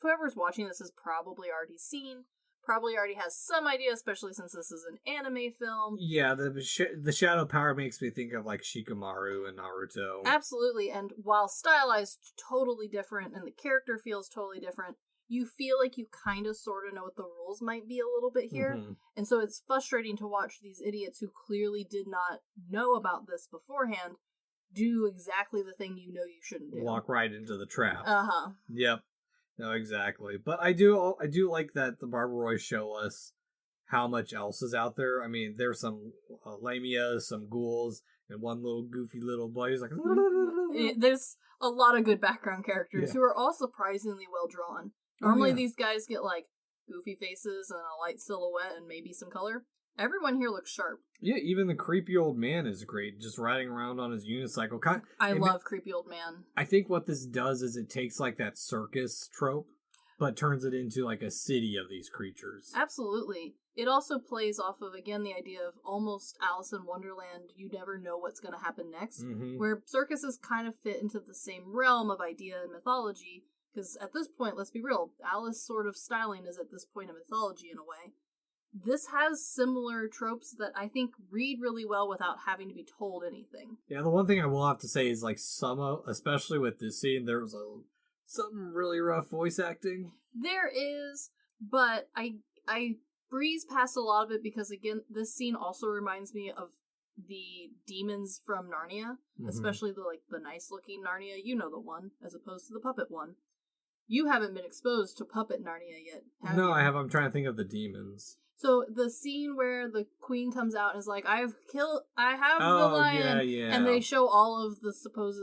whoever's watching this has probably already seen, probably already has some idea, especially since this is an anime film. Yeah, the shadow power makes me think of like Shikamaru and Naruto. Absolutely, and while stylized totally different and the character feels totally different, you feel like you kind of sort of know what the rules might be a little bit here. And so it's frustrating to watch these idiots who clearly did not know about this beforehand do exactly the thing you know you shouldn't do. Walk right into the trap. Yep. No, exactly. But I do like that the Barbarois show us how much else is out there. I mean, there's some lamias, some ghouls, and one little goofy little boy who's like... There's a lot of good background characters who are all surprisingly well drawn. Normally these guys get like goofy faces and a light silhouette and maybe some color. Everyone here looks sharp. Yeah, even the creepy old man is great, just riding around on his unicycle. I love creepy old man. I think what this does is it takes like that circus trope, but turns it into like a city of these creatures. Absolutely. It also plays off of, again, the idea of almost Alice in Wonderland, you never know what's going to happen next, where circuses kind of fit into the same realm of idea and mythology. Because at this point, let's be real, Alice sort of styling is at this point a mythology in a way. This has similar tropes that I think read really well without having to be told anything. Yeah, the one thing I will have to say is like especially with this scene, there was some really rough voice acting. There is, but I breeze past a lot of it because, again, this scene also reminds me of the demons from Narnia, especially the nice looking Narnia, you know the one, as opposed to the puppet one. You haven't been exposed to puppet Narnia yet, have you? I have. I'm trying to think of the demons. So the scene where the queen comes out and is like, I have the lion, and they show all of the supposed,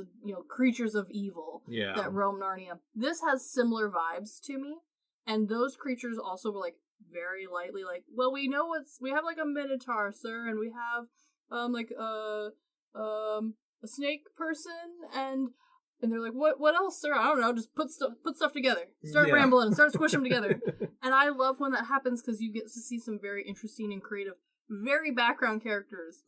creatures of evil that roam Narnia. This has similar vibes to me, and those creatures also were like very lightly like, well, we have like a minotaur, sir, and we have a snake person, and they're like, what else, sir? I don't know, just put stuff together. Start rambling and start squishing them together. And I love when that happens because you get to see some very interesting and creative, very background characters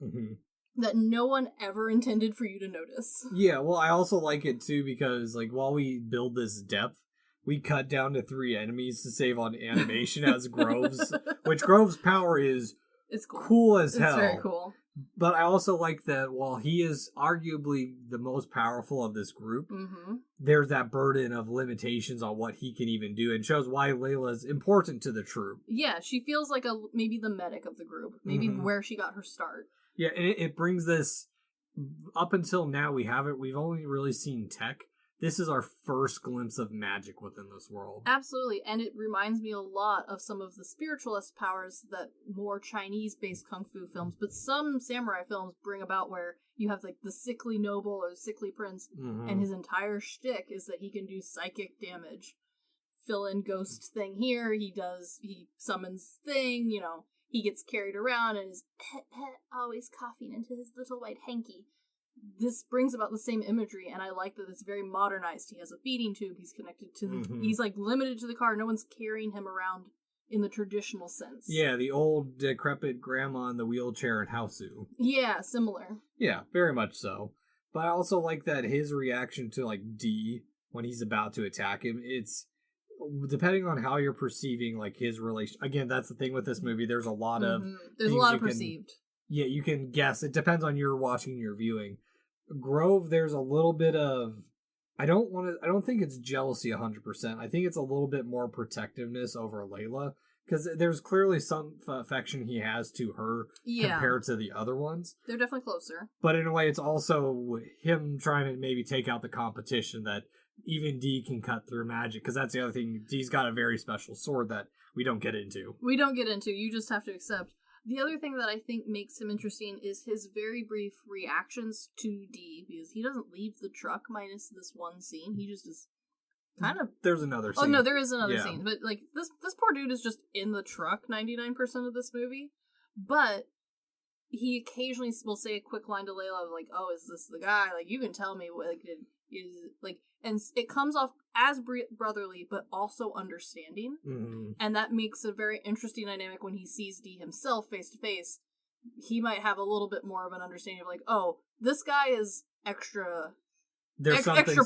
that no one ever intended for you to notice. Yeah, well, I also like it too because, like, while we build this depth, we cut down to 3 enemies to save on animation as Grove's, which Grove's power is cool as hell. It's very cool. But I also like that while he is arguably the most powerful of this group, there's that burden of limitations on what he can even do, and shows why Layla's important to the troop. Yeah, she feels like maybe the medic of the group, maybe where she got her start. Yeah, and it brings this, up until now we've only really seen tech. This is our first glimpse of magic within this world. Absolutely, and it reminds me a lot of some of the spiritualist powers that more Chinese-based kung fu films, but some samurai films bring about, where you have like the sickly noble or the sickly prince, and his entire shtick is that he can do psychic damage. Fill in ghost thing here, he summons thing, he gets carried around and is always coughing into his little white hanky. This brings about the same imagery, and I like that it's very modernized. He has a feeding tube, he's connected to he's like limited to the car, no one's carrying him around in the traditional sense. Yeah, the old decrepit grandma in the wheelchair in Houseu. Yeah, similar. Yeah, very much so. But I also like that his reaction to like D when he's about to attack him, it's depending on how you're perceiving like his relation. Again, that's the thing with this movie, there's a lot of perceived. Yeah, you can guess. It depends on your watching, your viewing. Grove, there's a little bit of, I don't think it's jealousy 100%. I think it's a little bit more protectiveness over Layla, because there's clearly some affection he has to her compared to the other ones. They're definitely closer. But in a way, it's also him trying to maybe take out the competition that even Dee can cut through magic, because that's the other thing. Dee's got a very special sword that we don't get into. You just have to accept. The other thing that I think makes him interesting is his very brief reactions to Dee, because he doesn't leave the truck minus this one scene. He just is kind of... There's another scene. Oh, no, there is another scene. But, like, this poor dude is just in the truck 99% of this movie. But he occasionally will say a quick line to Layla, like, oh, is this the guy? Like, you can tell me what, like, and it comes off as brotherly, but also understanding. Mm-hmm. And that makes a very interesting dynamic when he sees Dee himself face to face. He might have a little bit more of an understanding of, like, oh, this guy is extra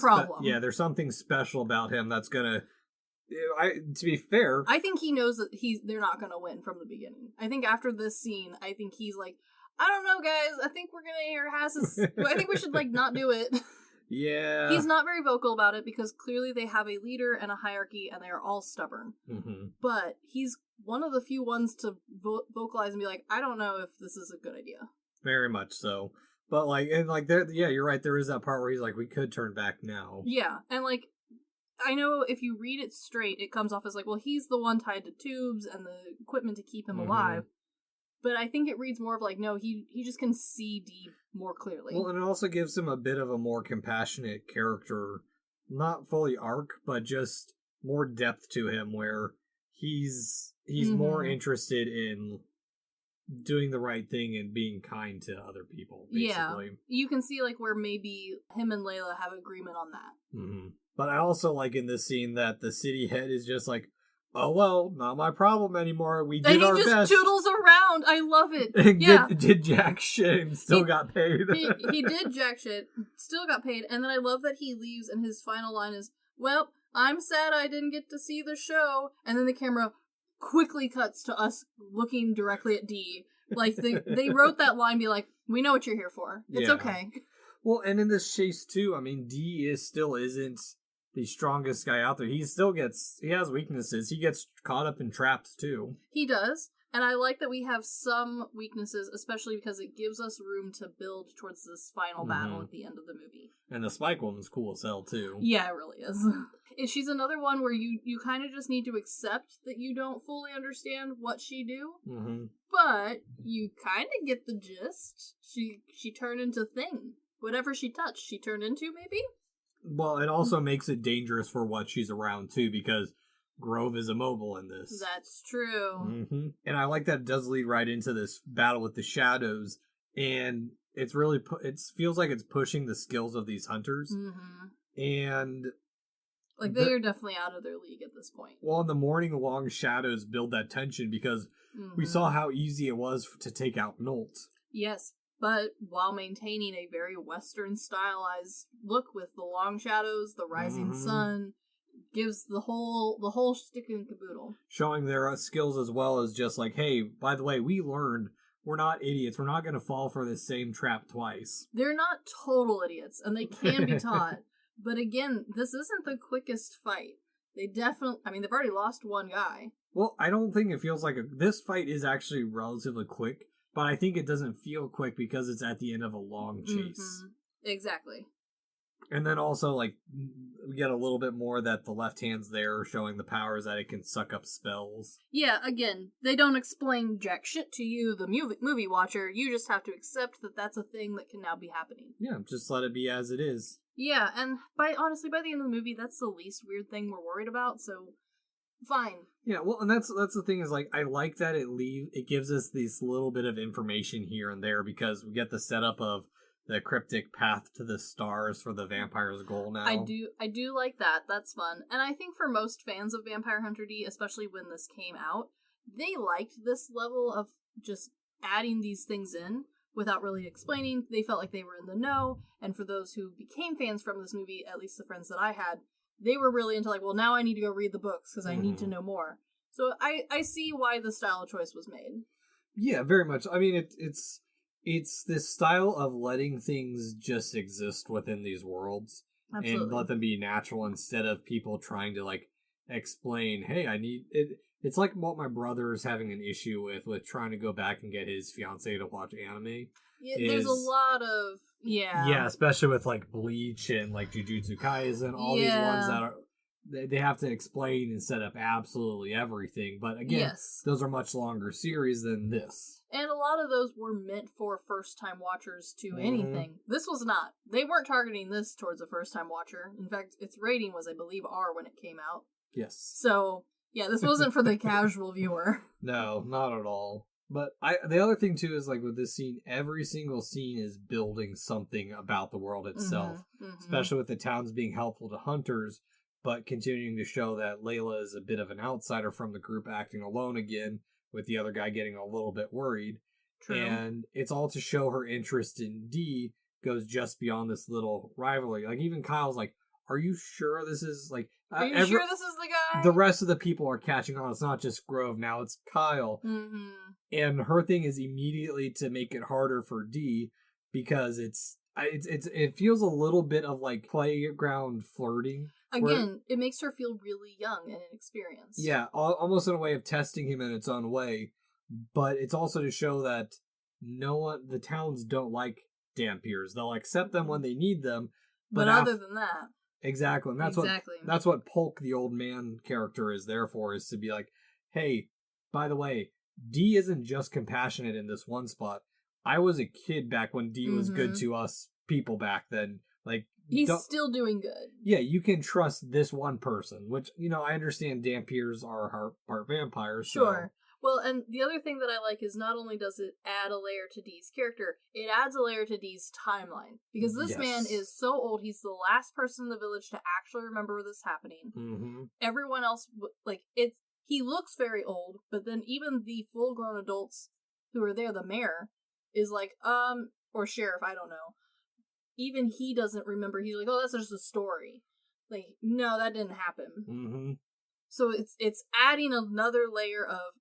problem. There's something special about him that's gonna... to be fair... I think he knows that they're not gonna win from the beginning. I think after this scene, I think he's like, I don't know, guys, I think we're gonna hear Hass's... I think we should, like, not do it. Yeah. He's not very vocal about it because clearly they have a leader and a hierarchy and they are all stubborn. Mm-hmm. But he's one of the few ones to vocalize and be like, I don't know if this is a good idea. Very much so. But you're right. There is that part where he's like, we could turn back now. Yeah. And like, I know if you read it straight, it comes off as like, well, he's the one tied to tubes and the equipment to keep him alive. But I think it reads more of like, no, he just can see Dee more clearly. Well, and it also gives him a bit of a more compassionate character, not fully arc, but just more depth to him, where he's more interested in doing the right thing and being kind to other people, basically. Yeah, you can see like where maybe him and Layla have agreement on that. Mm-hmm. But I also like in this scene that the city head is just like, oh, well, not my problem anymore. We did our best. And he just toodles around. I love it. Yeah. did jack shit and still got paid. he did jack shit, still got paid. And then I love that he leaves and his final line is, well, I'm sad I didn't get to see the show. And then the camera quickly cuts to us looking directly at Dee. Like, they wrote that line, be like, we know what you're here for. It's okay. Well, and in this chase, too, I mean, Dee still isn't the strongest guy out there. He has weaknesses. He gets caught up in traps too. He does. And I like that we have some weaknesses, especially because it gives us room to build towards this final battle at the end of the movie. And the Spike woman's cool as hell too. Yeah, it really is. She's another one where you kind of just need to accept that you don't fully understand what she do. Mm-hmm. But you kind of get the gist. She turned into Thing. Whatever she touched, she turned into, maybe? Well, it also makes it dangerous for what she's around, too, because Grove is immobile in this. That's true. Mm-hmm. And I like that it does lead right into this battle with the shadows, and it's really, it feels like it's pushing the skills of these hunters. Mm-hmm. And... like, they are definitely out of their league at this point. Well, in the morning, long shadows build that tension, because we saw how easy it was to take out Nolt. Yes. But while maintaining a very Western stylized look with the long shadows, the rising sun, gives the whole shtick and caboodle. Showing their skills as well as just like, hey, by the way, we learned we're not idiots. We're not going to fall for this same trap twice. They're not total idiots, and they can be taught. But again, this isn't the quickest fight. They've already lost one guy. Well, I don't think it feels like this fight is actually relatively quick. But I think it doesn't feel quick because it's at the end of a long chase. Mm-hmm. Exactly. And then also, like, we get a little bit more that the left hand's there, showing the powers that it can suck up spells. Yeah, again, they don't explain jack shit to you, the movie watcher. You just have to accept that that's a thing that can now be happening. Yeah, just let it be as it is. Yeah, and honestly, by the end of the movie, that's the least weird thing we're worried about, so... fine. Yeah, well, and that's the thing is, like, I like that it gives us this little bit of information here and there, because we get the setup of the cryptic path to the stars for the vampire's goal now. I do like that. That's fun. And I think for most fans of Vampire Hunter D, especially when this came out, they liked this level of just adding these things in without really explaining. They felt like they were in the know, and for those who became fans from this movie, at least the friends that I had, they were really into like, well, now I need to go read the books because I need to know more. So I see why the style choice was made. Yeah, very much. I mean, it's It's this style of letting things just exist within these worlds. Absolutely. And let them be natural instead of people trying to, like, explain, hey, I need it. It's like what my brother's having an issue with trying to go back and get his fiance to watch anime. Yeah, there's a lot of, Yeah, especially with, like, Bleach and, like, Jujutsu Kaisen, all these ones that are, they have to explain and set up absolutely everything. But again, those are much longer series than this. And a lot of those were meant for first-time watchers to anything. This was not. They weren't targeting this towards a first-time watcher. In fact, its rating was, I believe, R when it came out. Yes. So, yeah, this wasn't for the casual viewer. No, not at all. But the other thing, too, is, like, with this scene, every single scene is building something about the world itself. Especially with the towns being helpful to hunters, but continuing to show that Layla is a bit of an outsider from the group, acting alone again, with the other guy getting a little bit worried. True. And it's all to show her interest in D goes just beyond this little rivalry. Like, even Kyle's like, are you sure this is, like... Are you sure this is the guy? The rest of the people are catching on. It's not just Grove now, it's Kyle. And her thing is immediately to make it harder for D, because it feels a little bit of, like, playground flirting. Again, it makes her feel really young and inexperienced. Yeah, almost in a way of testing him in its own way. But it's also to show that the towns don't like Dampiers. They'll accept them when they need them. But other than that. Exactly. And that's what Polk, the old man character, is there for, is to be like, hey, by the way, D isn't just compassionate in this one spot. I was a kid back when D was good to us people back then. Like, he's still doing good. Yeah, you can trust this one person, which, I understand Dampiers are part vampires. Sure. Well, and the other thing that I like is not only does it add a layer to Dee's character, it adds a layer to Dee's timeline. Because this man is so old, he's the last person in the village to actually remember this happening. Everyone else, he looks very old, but then even the full-grown adults who are there, the mayor, is like, or sheriff, I don't know. Even he doesn't remember. He's like, oh, that's just a story. Like, no, that didn't happen. So it's adding another layer of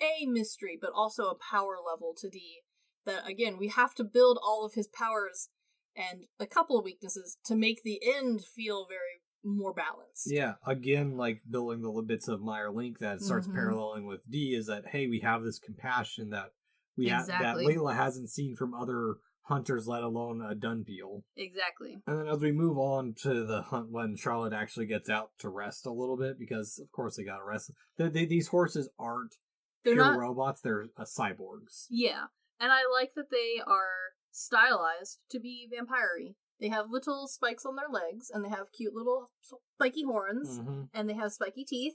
a mystery, but also a power level to D. That, again, we have to build all of his powers and a couple of weaknesses to make the end feel very more balanced. Yeah, again, like building the bits of Meyer Link that starts paralleling with D is that, hey, we have this compassion that that Layla hasn't seen from other hunters, let alone a Dunpeel. Exactly. And then as we move on to the hunt when Charlotte actually gets out to rest a little bit, because of course they gotta rest. These horses aren't pure robots, they're cyborgs. Yeah, and I like that they are stylized to be vampire-y. They have little spikes on their legs, and they have cute little spiky horns, and they have spiky teeth.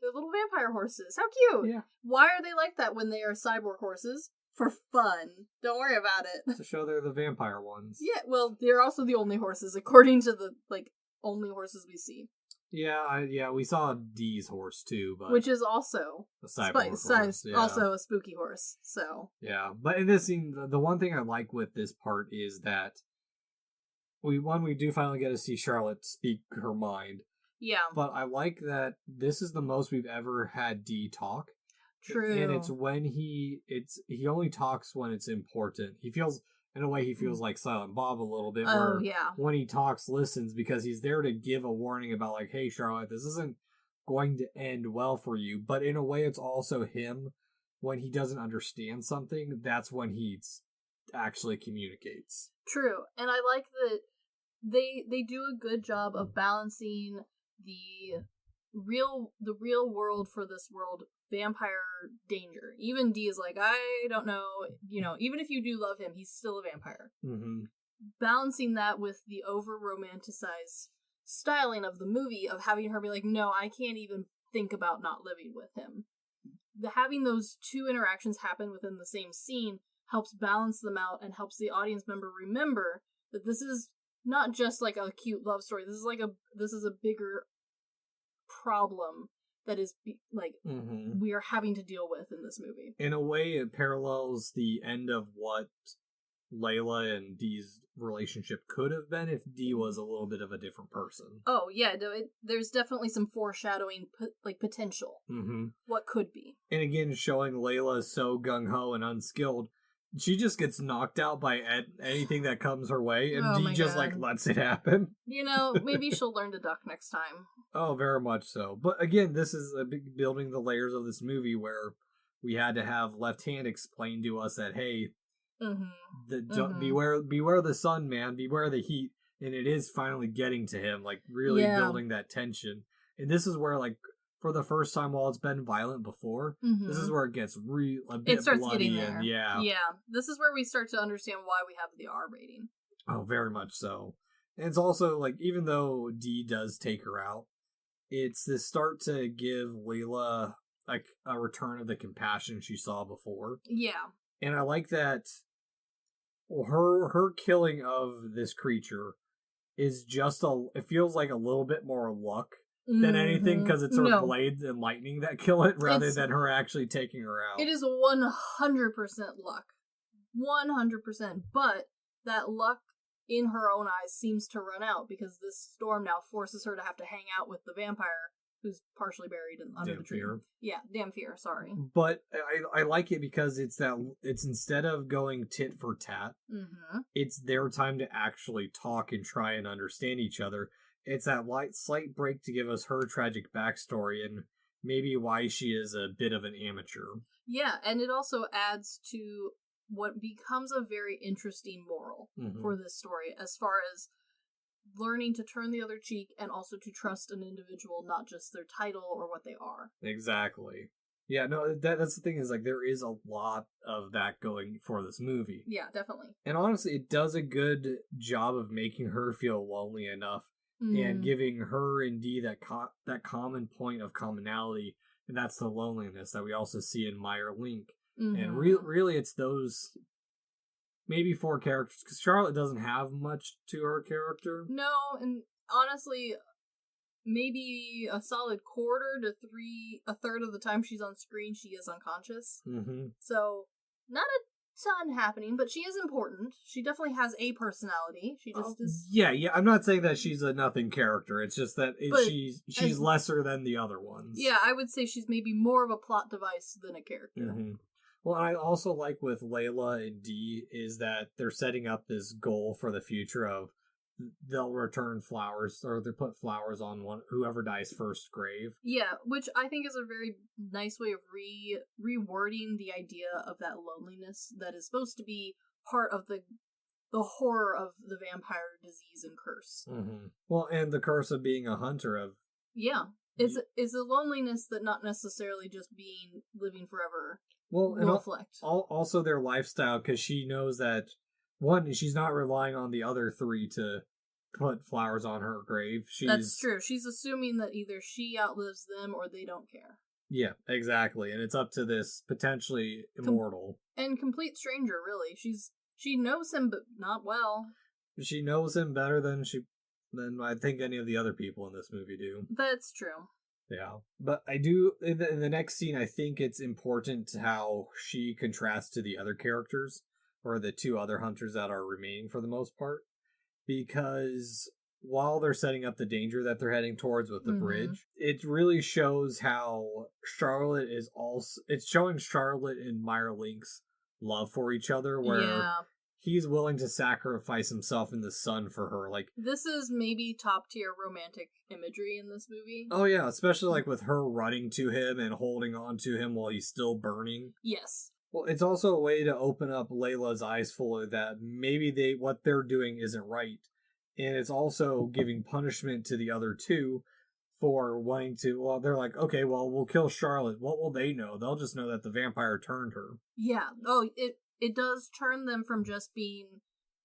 They're little vampire horses. How cute! Yeah. Why are they like that when they are cyborg horses? For fun. Don't worry about it. To show they're the vampire ones. Yeah, well, they're also the only horses, according to the, only horses we see. Yeah, we saw Dee's horse too, but which is also a cyborg horse. Yeah. Also a spooky horse, so. Yeah, but in this scene, the one thing I like with this part is that we do finally get to see Charlotte speak her mind. Yeah. But I like that this is the most we've ever had Dee talk. True. And it's when he only talks when it's important. He feels like Silent Bob a little bit. Where when he talks, listens, because he's there to give a warning about, like, hey, Charlotte, this isn't going to end well for you. But in a way, it's also him, when he doesn't understand something, that's when he actually communicates. True. And I like that they do a good job of balancing the real world for this world vampire danger. Even Dee is like, I don't know, even if you do love him, he's still a vampire. Balancing that with the over-romanticized styling of the movie, of having her be like, no, I can't even think about not living with him. Having those two interactions happen within the same scene helps balance them out and helps the audience member remember that this is not just like a cute love story. This is a bigger problem that is we are having to deal with in this movie. In a way, it parallels the end of what Layla and Dee's relationship could have been if Dee was a little bit of a different person. Oh yeah, there's definitely some foreshadowing, potential. What could be. And again, showing Layla so gung-ho and unskilled, she just gets knocked out by anything that comes her way, and Oh Dee my just God. lets it happen. Maybe she'll learn to duck next time. Oh, very much so. But again, this is a big building the layers of this movie where we had to have Left Hand explain to us that, hey, beware the sun, man, beware the heat, and it is finally getting to him, like really building that tension. And this is where, like, for the first time, while it's been violent before, this is where it gets a bit it starts bloody getting there. yeah. This is where we start to understand why we have the R rating. Oh, very much so. And it's also like, even though Dee does take her out, it's the start to give Layla like a return of the compassion she saw before. Yeah. And I like that her killing of this creature is just it feels like a little bit more luck than anything, because it's her blades and lightning that kill it rather than her actually taking her out. It is 100% luck. 100%. But that luck in her own eyes seems to run out because this storm now forces her to have to hang out with the vampire who's partially buried under the tree. Yeah, Damphir, sorry. But I like it because it's instead of going tit for tat, it's their time to actually talk and try and understand each other. It's that slight break to give us her tragic backstory and maybe why she is a bit of an amateur. Yeah, and it also adds to what becomes a very interesting moral for this story, as far as learning to turn the other cheek and also to trust an individual, not just their title or what they are. Exactly. Yeah, no, that's the thing, is like there is a lot of that going for this movie. Yeah, definitely. And honestly, it does a good job of making her feel lonely enough and giving her and Dee that common point of commonality, and that's the loneliness that we also see in Meyer Link. And really it's those maybe 4 characters, because Charlotte doesn't have much to her character. No, and honestly, maybe a solid quarter to a third of the time she's on screen, she is unconscious. So, not a ton happening, but she is important. She definitely has a personality. She just is... Yeah, I'm not saying that she's a nothing character. It's just that she's lesser than the other ones. Yeah, I would say she's maybe more of a plot device than a character. Well, I also like with Layla and Dee is that they're setting up this goal for the future of they'll return flowers, or they put flowers on whoever dies first grave. Yeah, which I think is a very nice way of rewording the idea of that loneliness that is supposed to be part of the horror of the vampire disease and curse. Well, and the curse of being a hunter of... Yeah. It's a loneliness that not necessarily just living forever will reflect. Also their lifestyle, because she knows that, one, she's not relying on the other 3 to put flowers on her grave. That's true. She's assuming that either she outlives them or they don't care. Yeah, exactly. And it's up to this potentially immortal. And complete stranger, really. She knows him, but not well. She knows him better than I think any of the other people in this movie do. That's true. Yeah. But I do, in the next scene, I think it's important how she contrasts to the other characters, or the 2 other hunters that are remaining for the most part. Because while they're setting up the danger that they're heading towards with the bridge, it really shows how Charlotte is also... It's showing Charlotte and Meyer Link's love for each other, where... He's willing to sacrifice himself in the sun for her. Like, this is maybe top tier romantic imagery in this movie. Oh yeah, especially like with her running to him and holding on to him while he's still burning. Yes. Well, it's also a way to open up Layla's eyes fully that maybe what they're doing isn't right. And it's also giving punishment to the other 2 for wanting to... Well, they're like, okay, well, we'll kill Charlotte. What will they know? They'll just know that the vampire turned her. Yeah. Oh, it does turn them from just being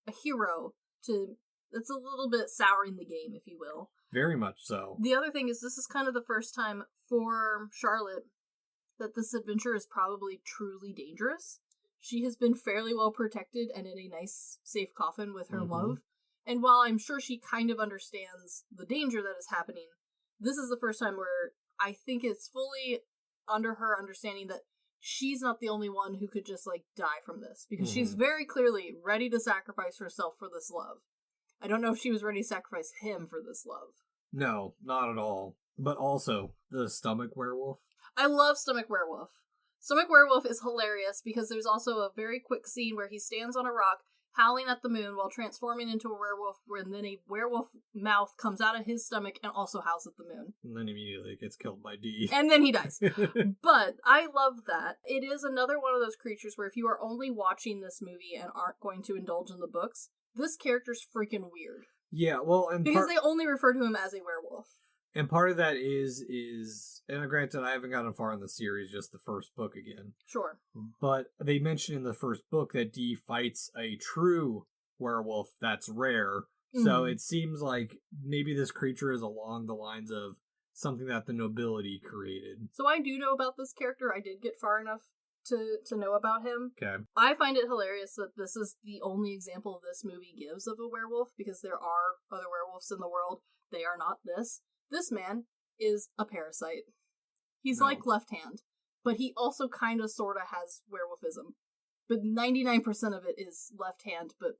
a hero to... It's a little bit souring the game, if you will. Very much so. The other thing is, this is kind of the first time for Charlotte that this adventure is probably truly dangerous. She has been fairly well protected and in a nice, safe coffin with her love. And while I'm sure she kind of understands the danger that is happening, this is the first time where I think it's fully under her understanding that she's not the only one who could just, like, die from this. Because she's very clearly ready to sacrifice herself for this love. I don't know if she was ready to sacrifice him for this love. No, not at all. But also, the stomach werewolf. I love Stomach Werewolf. Stomach Werewolf is hilarious because there's also a very quick scene where he stands on a rock howling at the moon while transforming into a werewolf, and then a werewolf mouth comes out of his stomach and also howls at the moon. And then immediately gets killed by D. And then he dies. But I love that. It is another one of those creatures where if you are only watching this movie and aren't going to indulge in the books, this character's freaking weird. Yeah, well, and because they only refer to him as a werewolf. And part of that is, and granted, I haven't gotten far in the series, just the first book again. Sure. But they mention in the first book that Dee fights a true werewolf that's rare. Mm-hmm. So it seems like maybe this creature is along the lines of something that the nobility created. So I do know about this character. I did get far enough to know about him. Okay. I find it hilarious that this is the only example this movie gives of a werewolf, because there are other werewolves in the world. They are not this. This man is a parasite. He's like Left Hand, but he also kind of sort of has werewolfism. But 99% of it is Left Hand, but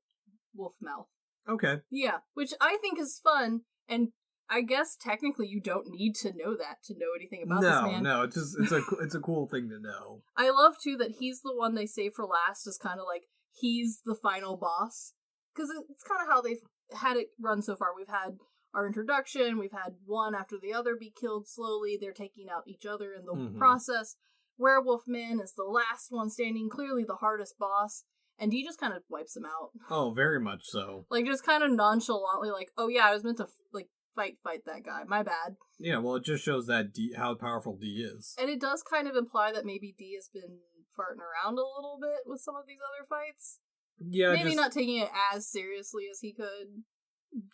wolf mouth. Okay. Yeah, which I think is fun, and I guess technically you don't need to know that to know anything about this man. No, it's a cool thing to know. I love too that he's the one they save for last, is kind of like he's the final boss, because it's kind of how they've had it run so far. We've had our introduction, we've had one after the other be killed slowly, they're taking out each other in the process. Werewolf Man is the last one standing, clearly the hardest boss, and he just kind of wipes him out. Oh, very much so. Like, just kind of nonchalantly, like, oh yeah, I was meant to, like, fight that guy, my bad. Yeah, well, it just shows that how powerful D is. And it does kind of imply that maybe D has been farting around a little bit with some of these other fights. Yeah, maybe not taking it as seriously as he could.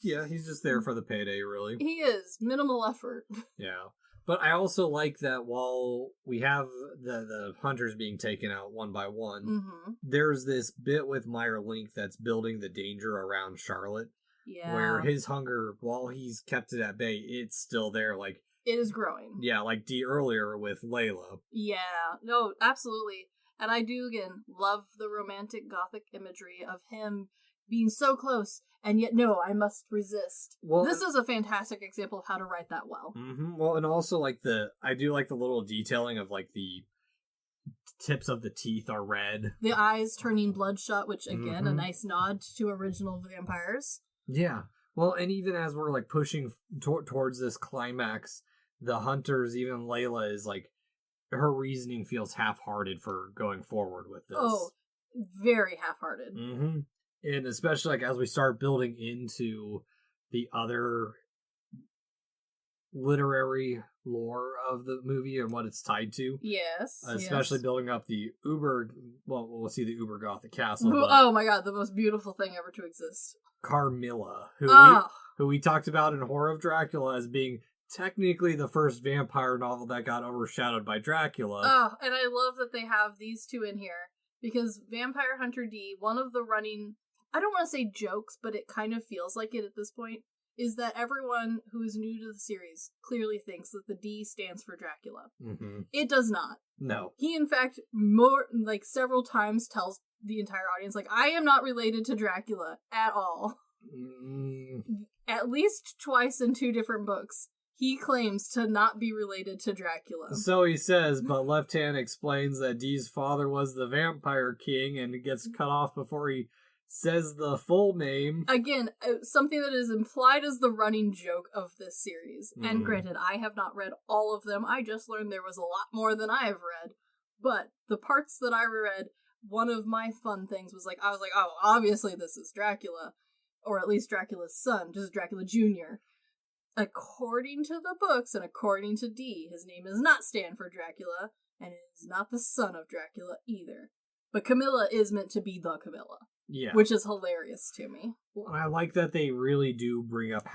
Yeah, he's just there for the payday, really. He is. Minimal effort. Yeah. But I also like that while we have the hunters being taken out one by one, there's this bit with Meyer Link that's building the danger around Charlotte. Yeah. Where his hunger, while he's kept it at bay, it's still there. Like, it is growing. Yeah, like D earlier with Layla. Yeah. No, absolutely. And I do, again, love the romantic gothic imagery of him being so close, and yet, no, I must resist. Well, this is a fantastic example of how to write that well. Mm-hmm. Well, and also, I do like the little detailing of, like, the tips of the teeth are red. The eyes turning bloodshot, which, again, a nice nod to original vampires. Yeah. Well, and even as we're, like, pushing towards this climax, the hunters, even Layla, is, like, her reasoning feels half-hearted for going forward with this. Oh, very half-hearted. Mm-hmm. And especially, like, as we start building into the other literary lore of the movie and what it's tied to. Yes. Especially building up the we'll see the Uber Gothic castle. Oh my god, the most beautiful thing ever to exist. Carmilla, who we talked about in Horror of Dracula as being technically the first vampire novel that got overshadowed by Dracula. Oh, and I love that they have these two in here. Because Vampire Hunter D, one of the running, I don't want to say jokes, but it kind of feels like it at this point, is that everyone who is new to the series clearly thinks that the D stands for Dracula. Mm-hmm. It does not. No. He, in fact, several times tells the entire audience, like, I am not related to Dracula at all. At least twice in 2 different books. He claims to not be related to Dracula. So he says, but Left Hand explains that Dee's father was the vampire king and gets cut off before he says the full name. Again, something that is implied as the running joke of this series. And granted, I have not read all of them. I just learned there was a lot more than I have read. But the parts that I read, one of my fun things was I was like, oh, obviously this is Dracula. Or at least Dracula's son, just Dracula Jr. According to the books and according to D, his name does not stand for Dracula, and is not the son of Dracula either. But Camilla is meant to be the Camilla. Yeah. Which is hilarious to me. Well, I like that they really do bring up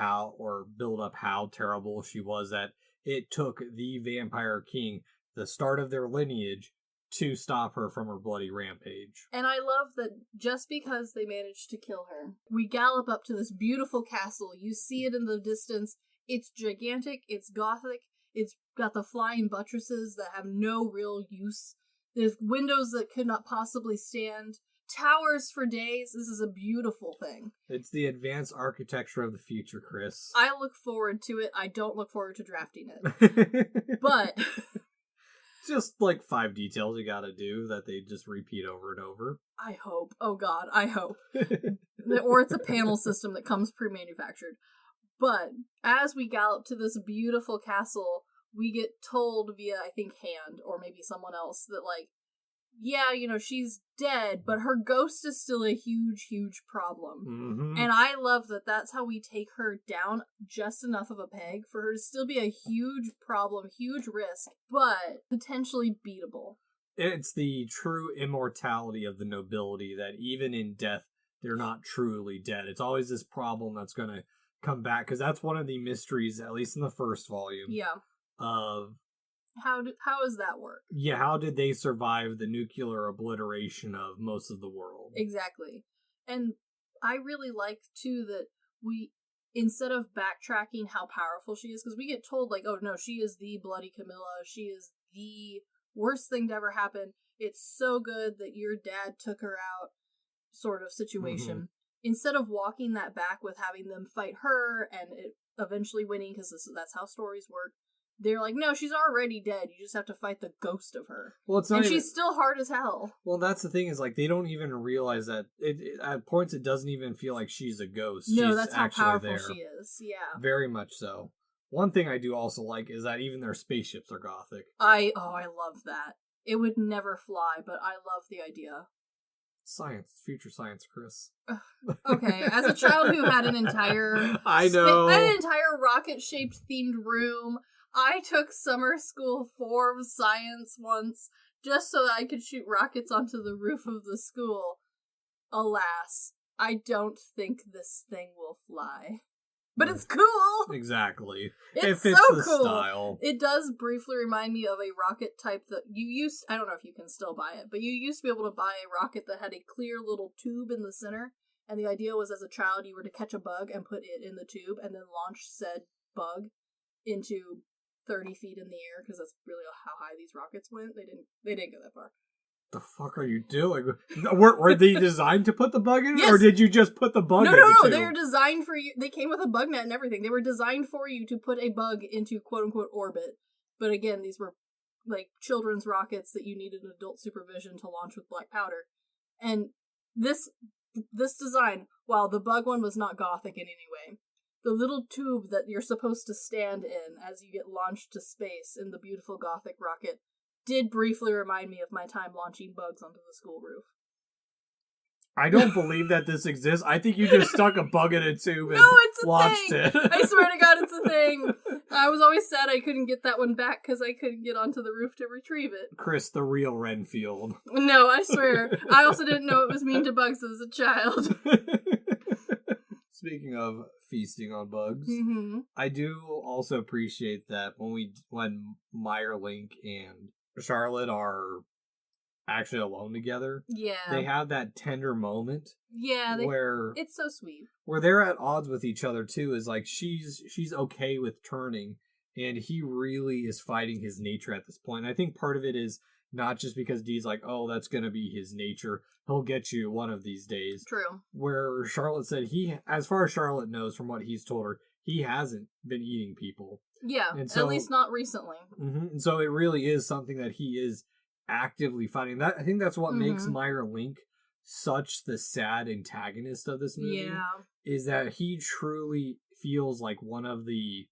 build up how terrible she was, that it took the Vampire King, the start of their lineage, to stop her from her bloody rampage. And I love that just because they managed to kill her, we gallop up to this beautiful castle. You see it in the distance. It's gigantic, it's gothic, it's got the flying buttresses that have no real use. There's windows that could not possibly stand. Towers for days. This is a beautiful thing. It's the advanced architecture of the future, Chris. I look forward to it. I don't look forward to drafting it. But Just like 5 details you gotta do that they just repeat over and over. I hope. Oh god, I hope. Or it's a panel system that comes pre-manufactured. But as we gallop to this beautiful castle, we get told via, I think, Hand, or maybe someone else, that, like, yeah, you know, she's dead, but her ghost is still a huge, huge problem. Mm-hmm. And I love that that's how we take her down just enough of a peg for her to still be a huge problem, huge risk, but potentially beatable. It's the true immortality of the nobility that even in death, they're not truly dead. It's always this problem that's going to come back, because that's one of the mysteries, at least in the first volume. Yeah. Of how does that work? Yeah, how did they survive the nuclear obliteration of most of the world? Exactly. And I really like, too, that we, instead of backtracking how powerful she is, because we get told, like, oh, no, she is the bloody Camilla, she is the worst thing to ever happen, it's so good that your dad took her out, sort of situation. Mm-hmm. Instead of walking that back with having them fight her and it eventually winning, because that's how stories work, they're like, no, she's already dead. You just have to fight the ghost of her. Well, it's not and even... she's still hard as hell. Well, that's the thing, is like they don't even realize that at points it doesn't even feel like she's a ghost. No, she's that's how powerful she is. Yeah, very much so. One thing I do also like is that even their spaceships are gothic. I love that. It would never fly, but I love the idea. Science, future science, Chris. Okay, as a child who had an entire an entire rocket-shaped themed room, I took summer school 4 of science once just so that I could shoot rockets onto the roof of the school. Alas, I don't think this thing will fly. But it's cool! Exactly. It fits so the cool. Style. It does briefly remind me of a rocket type that you used... I don't know if you can still buy it, but you used to be able to buy a rocket that had a clear little tube in the center, and the idea was, as a child, you were to catch a bug and put it in the tube, and then launch said bug into 30 feet in the air, because that's really how high these rockets went. They didn't go that far. The fuck are you doing? Were they designed to put the bug in, yes. Or did you just put the bug in? No, they were designed for you. They came with a bug net and everything. They were designed for you to put a bug into quote-unquote orbit. But again, these were like children's rockets that you needed adult supervision to launch with black powder. And this design, while the bug one was not gothic in any way, the little tube that you're supposed to stand in as you get launched to space in the beautiful gothic rocket did briefly remind me of my time launching bugs onto the school roof. I don't believe that this exists. I think you just stuck a bug in a tube and launched it. I swear to God, it's a thing. I was always sad I couldn't get that one back because I couldn't get onto the roof to retrieve it. Chris, the real Renfield. No, I swear. I also didn't know it was mean to bugs as a child. Speaking of feasting on bugs, mm-hmm. I do also appreciate that when Meyerlink and Charlotte are actually alone together. Yeah. They have that tender moment. Yeah, where it's so sweet. Where they're at odds with each other too, is like she's okay with turning, and he really is fighting his nature at this point. And I think part of it is not just because Dee's like, oh, that's gonna be his nature. He'll get you one of these days. True. Where Charlotte said as far as Charlotte knows from what he's told her, he hasn't been eating people. Yeah, at least not recently. Mm-hmm, and so it really is something that he is actively fighting. I think that's what makes Meyerlink such the sad antagonist of this movie. Yeah. Is that he truly feels like one of the...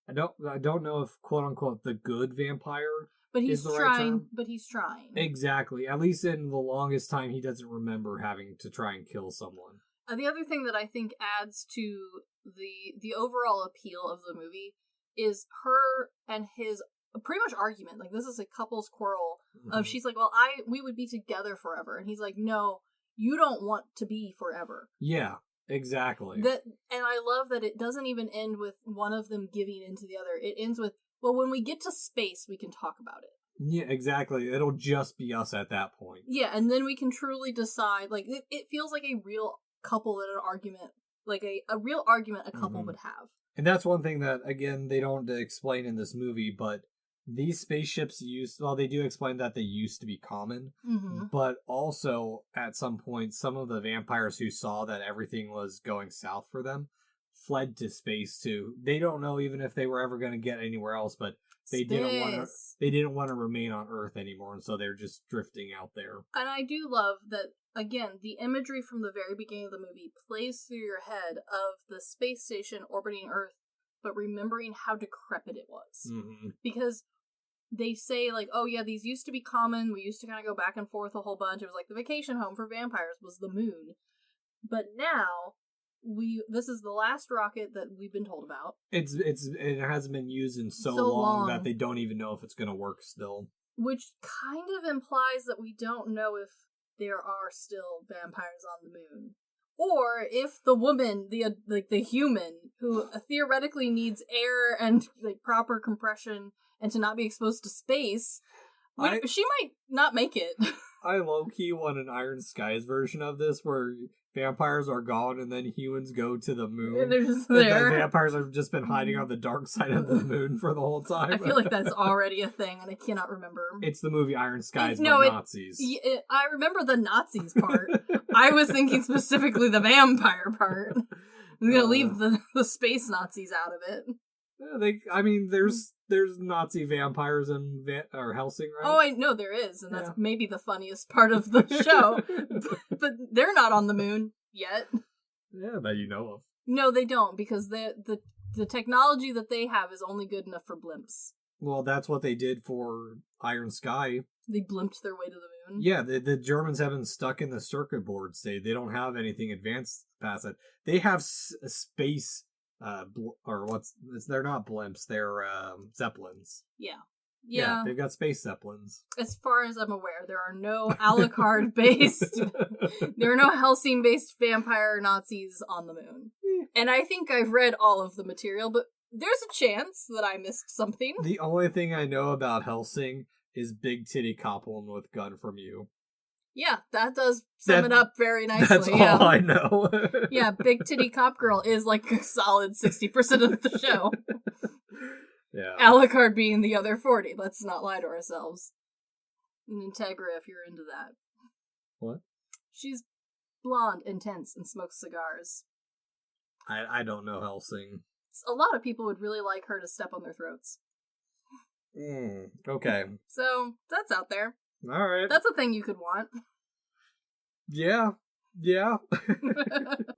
I don't know if quote unquote the good vampire. But he's trying. But he's trying. Exactly. At least in the longest time, he doesn't remember having to try and kill someone. The other thing that I think adds to the overall appeal of the movie is her and his pretty much argument. Like, this is a couple's quarrel of she's like, well, we would be together forever. And he's like, no, you don't want to be forever. Yeah, exactly. And I love that it doesn't even end with one of them giving into the other. It ends with, well, when we get to space, we can talk about it. Yeah, exactly. It'll just be us at that point. Yeah, and then we can truly decide. Like, it feels like a real couple in an argument. Like, a real argument a couple would have. And that's one thing that, again, they don't explain in this movie, but these spaceships they do explain that they used to be common, but also, at some point, some of the vampires who saw that everything was going south for them fled to space, too. They don't know even if they were ever going to get anywhere else, but they didn't want to remain on Earth anymore, and so they're just drifting out there. And I do love that, again, the imagery from the very beginning of the movie plays through your head of the space station orbiting Earth, but remembering how decrepit it was. Mm-hmm. Because they say, like, oh yeah, these used to be common, we used to kind of go back and forth a whole bunch, it was like the vacation home for vampires was the moon. But now, this is the last rocket that we've been told about. It hasn't been used in so long that they don't even know if it's going to work still. Which kind of implies that we don't know if there are still vampires on the moon. Or if the woman, the human, who theoretically needs air and like proper compression and to not be exposed to space, she might not make it. I low-key want an Iron Skies version of this where vampires are gone and then humans go to the moon. And they're just there. The vampires have just been hiding on the dark side of the moon for the whole time. I feel like that's already a thing and I cannot remember. It's the movie Iron Skies by Nazis. I remember the Nazis part. I was thinking specifically the vampire part. I'm going to leave the space Nazis out of it. Yeah, there's Nazi vampires in Helsing, right? Oh, I know there is, and that's maybe the funniest part of the show. but they're not on the moon yet. Yeah, that you know of. No, they don't, because the technology that they have is only good enough for blimps. Well, that's what they did for Iron Sky. They blimped their way to the moon? Yeah, the Germans have been stuck in the circuit board state. They don't have anything advanced past that. They have space... they're not blimps, they're Zeppelins. Yeah, they've got space Zeppelins. As far as I'm aware, there are no Alucard based there are no Helsing based vampire Nazis on the moon. And I think I've read all of the material, but there's a chance that I missed something. The only thing I know about Helsing is Big Titty Coupling with Gun From You. Yeah, that does sum it up very nicely. That's all I know. Yeah, Big Titty Cop Girl is like a solid 60% of the show. Yeah. Alucard being the other 40. Let's not lie to ourselves. And Integra, if you're into that. What? She's blonde, intense, and smokes cigars. I don't know Helsing. A lot of people would really like her to step on their throats. Okay. So, that's out there. All right. That's a thing you could want. Yeah.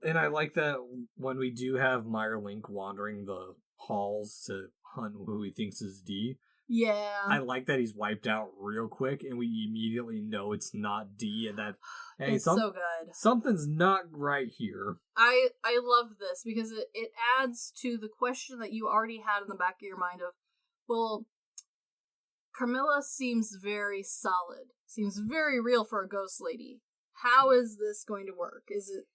And I like that when we do have Meyerlink wandering the halls to hunt who he thinks is D. Yeah. I like that he's wiped out real quick and we immediately know it's not D and that it's so good. Something's not right here. I love this because it adds to the question that you already had in the back of your mind of, well, Carmilla seems very solid. Seems very real for a ghost lady. How is this going to work? Is it...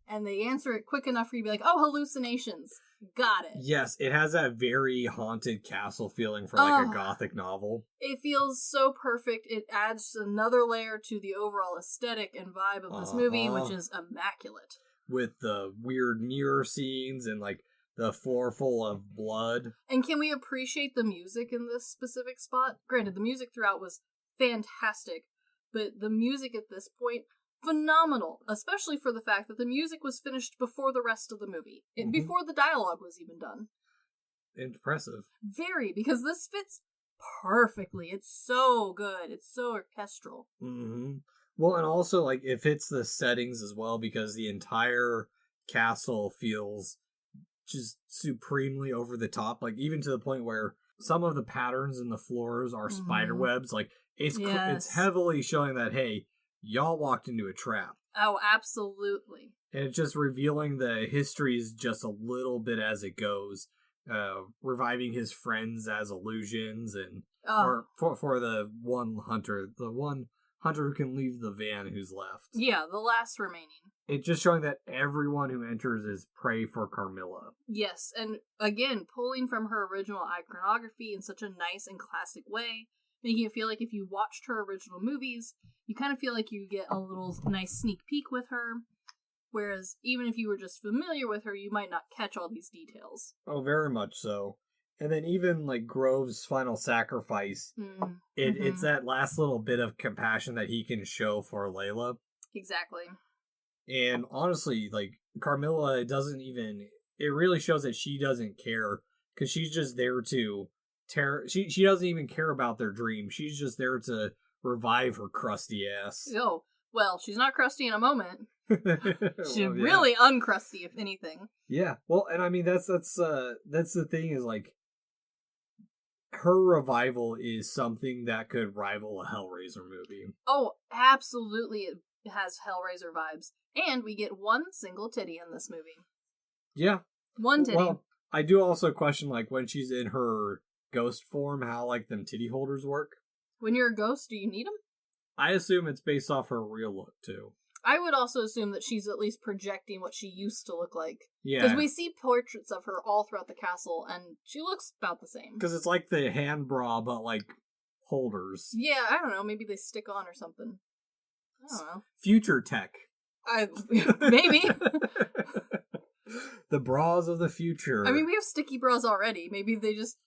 And they answer it quick enough for you to be like, oh, hallucinations. Got it. Yes, it has that very haunted castle feeling for like a gothic novel. It feels so perfect. It adds another layer to the overall aesthetic and vibe of this movie, which is immaculate. With the weird mirror scenes and like the floor full of blood. And can we appreciate the music in this specific spot? Granted, the music throughout was fantastic, but the music at this point, phenomenal, especially for the fact that the music was finished before the rest of the movie, before the dialogue was even done. Impressive. Very, because this fits perfectly. It's so good. It's so orchestral. Mm-hmm. Well, and also, like, it fits the settings as well, because the entire castle feels just supremely over the top, like, even to the point where some of the patterns in the floors are spider webs. Like, it's heavily showing that, hey, y'all walked into a trap. Oh, absolutely. And it's just revealing the histories just a little bit as it goes. Reviving his friends as illusions, and or for the one hunter who can leave the van who's left. Yeah, the last remaining. It's just showing that everyone who enters is prey for Carmilla. Yes, and again, pulling from her original iconography in such a nice and classic way, making it feel like if you watched her original movies, you kind of feel like you get a little nice sneak peek with her. Whereas, even if you were just familiar with her, you might not catch all these details. Oh, very much so. And then even, like, Grove's final sacrifice, it's that last little bit of compassion that he can show for Layla. Exactly. And honestly, like, Carmilla doesn't even... It really shows that she doesn't care, because she's just there to she doesn't even care about their dream. She's just there to revive her crusty ass. Oh, well, she's not crusty in a moment. She's Well, really uncrusty, if anything. Yeah. Well, and I mean that's the thing is like her revival is something that could rival a Hellraiser movie. Oh, absolutely, it has Hellraiser vibes, and we get one single titty in this movie. Yeah. One titty. Well, I do also question like when she's in her ghost form, how like them titty holders work. When you're a ghost, do you need them? I assume it's based off her real look too. I would also assume that she's at least projecting what she used to look like. Yeah. Because we see portraits of her all throughout the castle, and she looks about the same. Because it's like the hand bra, but like holders. Yeah, I don't know. Maybe they stick on or something. I don't know. Future tech. Maybe. The bras of the future. I mean, we have sticky bras already. Maybe they just...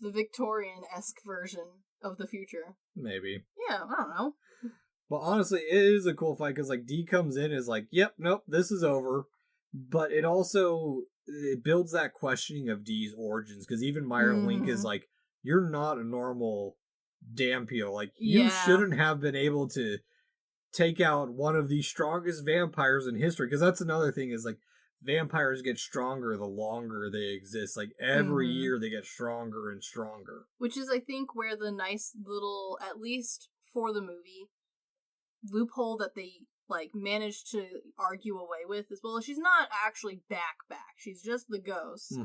the Victorian-esque version of the future. Maybe. Yeah, I don't know. But honestly, it is a cool fight because like Dee comes in and is like, yep, nope, this is over. But it also builds that questioning of Dee's origins because even Meyer Link is like, you're not a normal Dampio. Like, you shouldn't have been able to take out one of the strongest vampires in history. Because that's another thing is like, vampires get stronger the longer they exist. Like, every year they get stronger and stronger. Which is, I think, where the nice little, at least for the movie, loophole that they like managed to argue away with is, well, she's not actually back. She's just the ghost.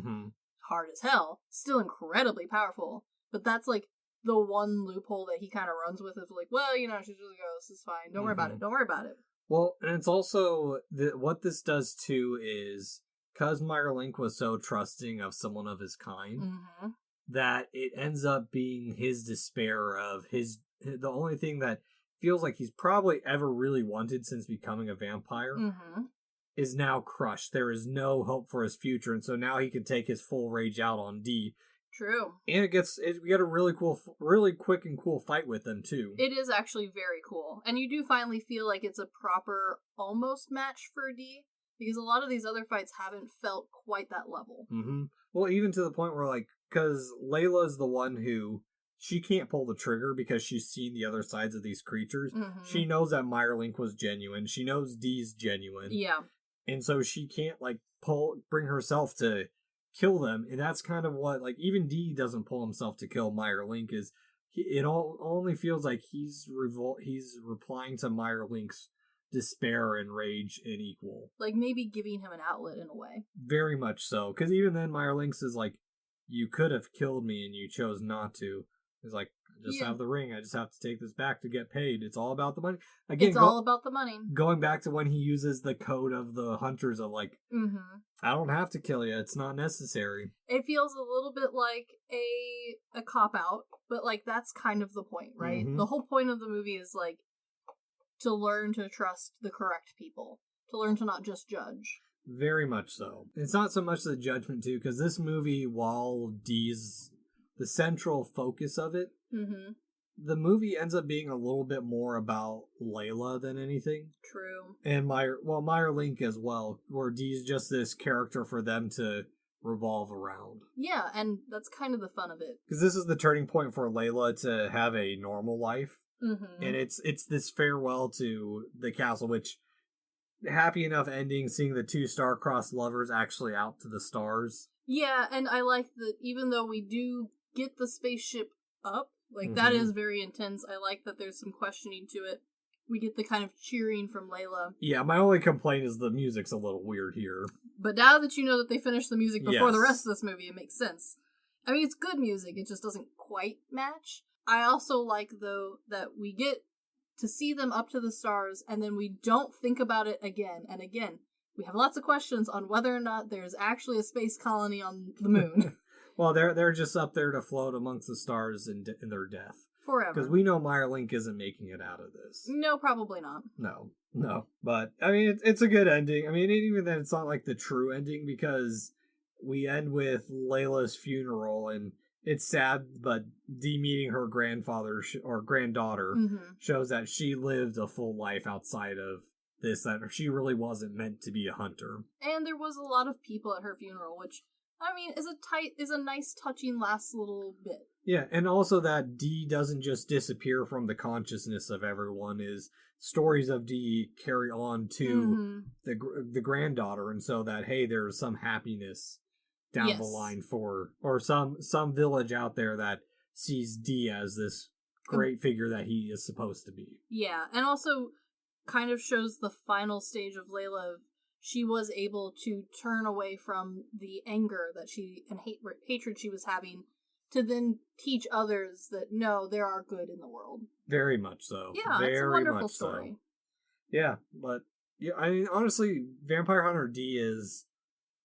Hard as hell. Still incredibly powerful. But that's like the one loophole that he kind of runs with is like, well, you know, she's just a ghost. It's fine. Don't worry about it. Don't worry about it. Well, and it's also what this does too is because Meyer Link was so trusting of someone of his kind that it ends up being his despair of the only thing that feels like he's probably ever really wanted since becoming a vampire is now crushed. There is no hope for his future, and so now he can take his full rage out on Dee. True. And we get a really quick and cool fight with them too. It is actually very cool. And you do finally feel like it's a proper almost match for Dee, because a lot of these other fights haven't felt quite that level. Well, even to the point where like, because Layla's the one who, she can't pull the trigger because she's seen the other sides of these creatures. She knows that Meyer Link was genuine. She knows Dee's genuine. Yeah. And so she can't like bring herself to kill them. And that's kind of what, like, even Dee doesn't pull himself to kill Meyer Link. It only feels like he's replying to Meyer Link's despair and rage in equal. Like maybe giving him an outlet in a way. Very much so. Because even then Meyer Link's is like, you could have killed me and you chose not to. He's like, I just have the ring. I just have to take this back to get paid. It's all about the money. Again, it's all about the money. Going back to when he uses the code of the hunters of like, I don't have to kill you. It's not necessary. It feels a little bit like a cop-out, but like that's kind of the point, right? The whole point of the movie is like to learn to trust the correct people. To learn to not just judge. Very much so. It's not so much the judgment too, because this movie, while Dee's the central focus of it, the movie ends up being a little bit more about Layla than anything. True. And Meyer Link as well, where Dee's just this character for them to revolve around. Yeah, and that's kind of the fun of it. Because this is the turning point for Layla to have a normal life. And it's this farewell to the castle, which, happy enough ending, seeing the two star-crossed lovers actually out to the stars. Yeah, and I like that even though we do get the spaceship up, like that is very intense. I like that there's some questioning to it. We get the kind of cheering from Layla. Yeah, my only complaint is the music's a little weird here. But now that you know that they finished the music before the rest of this movie, it makes sense. I mean, it's good music, it just doesn't quite match. I also like, though, that we get to see them up to the stars, and then we don't think about it again and again. We have lots of questions on whether or not there's actually a space colony on the moon. Well, they're just up there to float amongst the stars in their death. Forever. Because we know Meyer Link isn't making it out of this. No, probably not. No. But, I mean, it's a good ending. I mean, even then, it's not like the true ending, because we end with Layla's funeral, and it's sad, but Dee meeting her grandfather or granddaughter shows that she lived a full life outside of this, that she really wasn't meant to be a hunter. And there was a lot of people at her funeral, which I mean, is a nice, touching last little bit. Yeah, and also that D doesn't just disappear from the consciousness of everyone. Is stories of D carry on to the granddaughter, and so that hey, there's some happiness down the line or some village out there that sees D as this great figure that he is supposed to be. Yeah, and also kind of shows the final stage of Layla. She was able to turn away from the anger that and hatred she was having, to then teach others that no, there are good in the world. Very much so. Yeah, it's a wonderful story. So. Yeah, but yeah, I mean, honestly, Vampire Hunter D is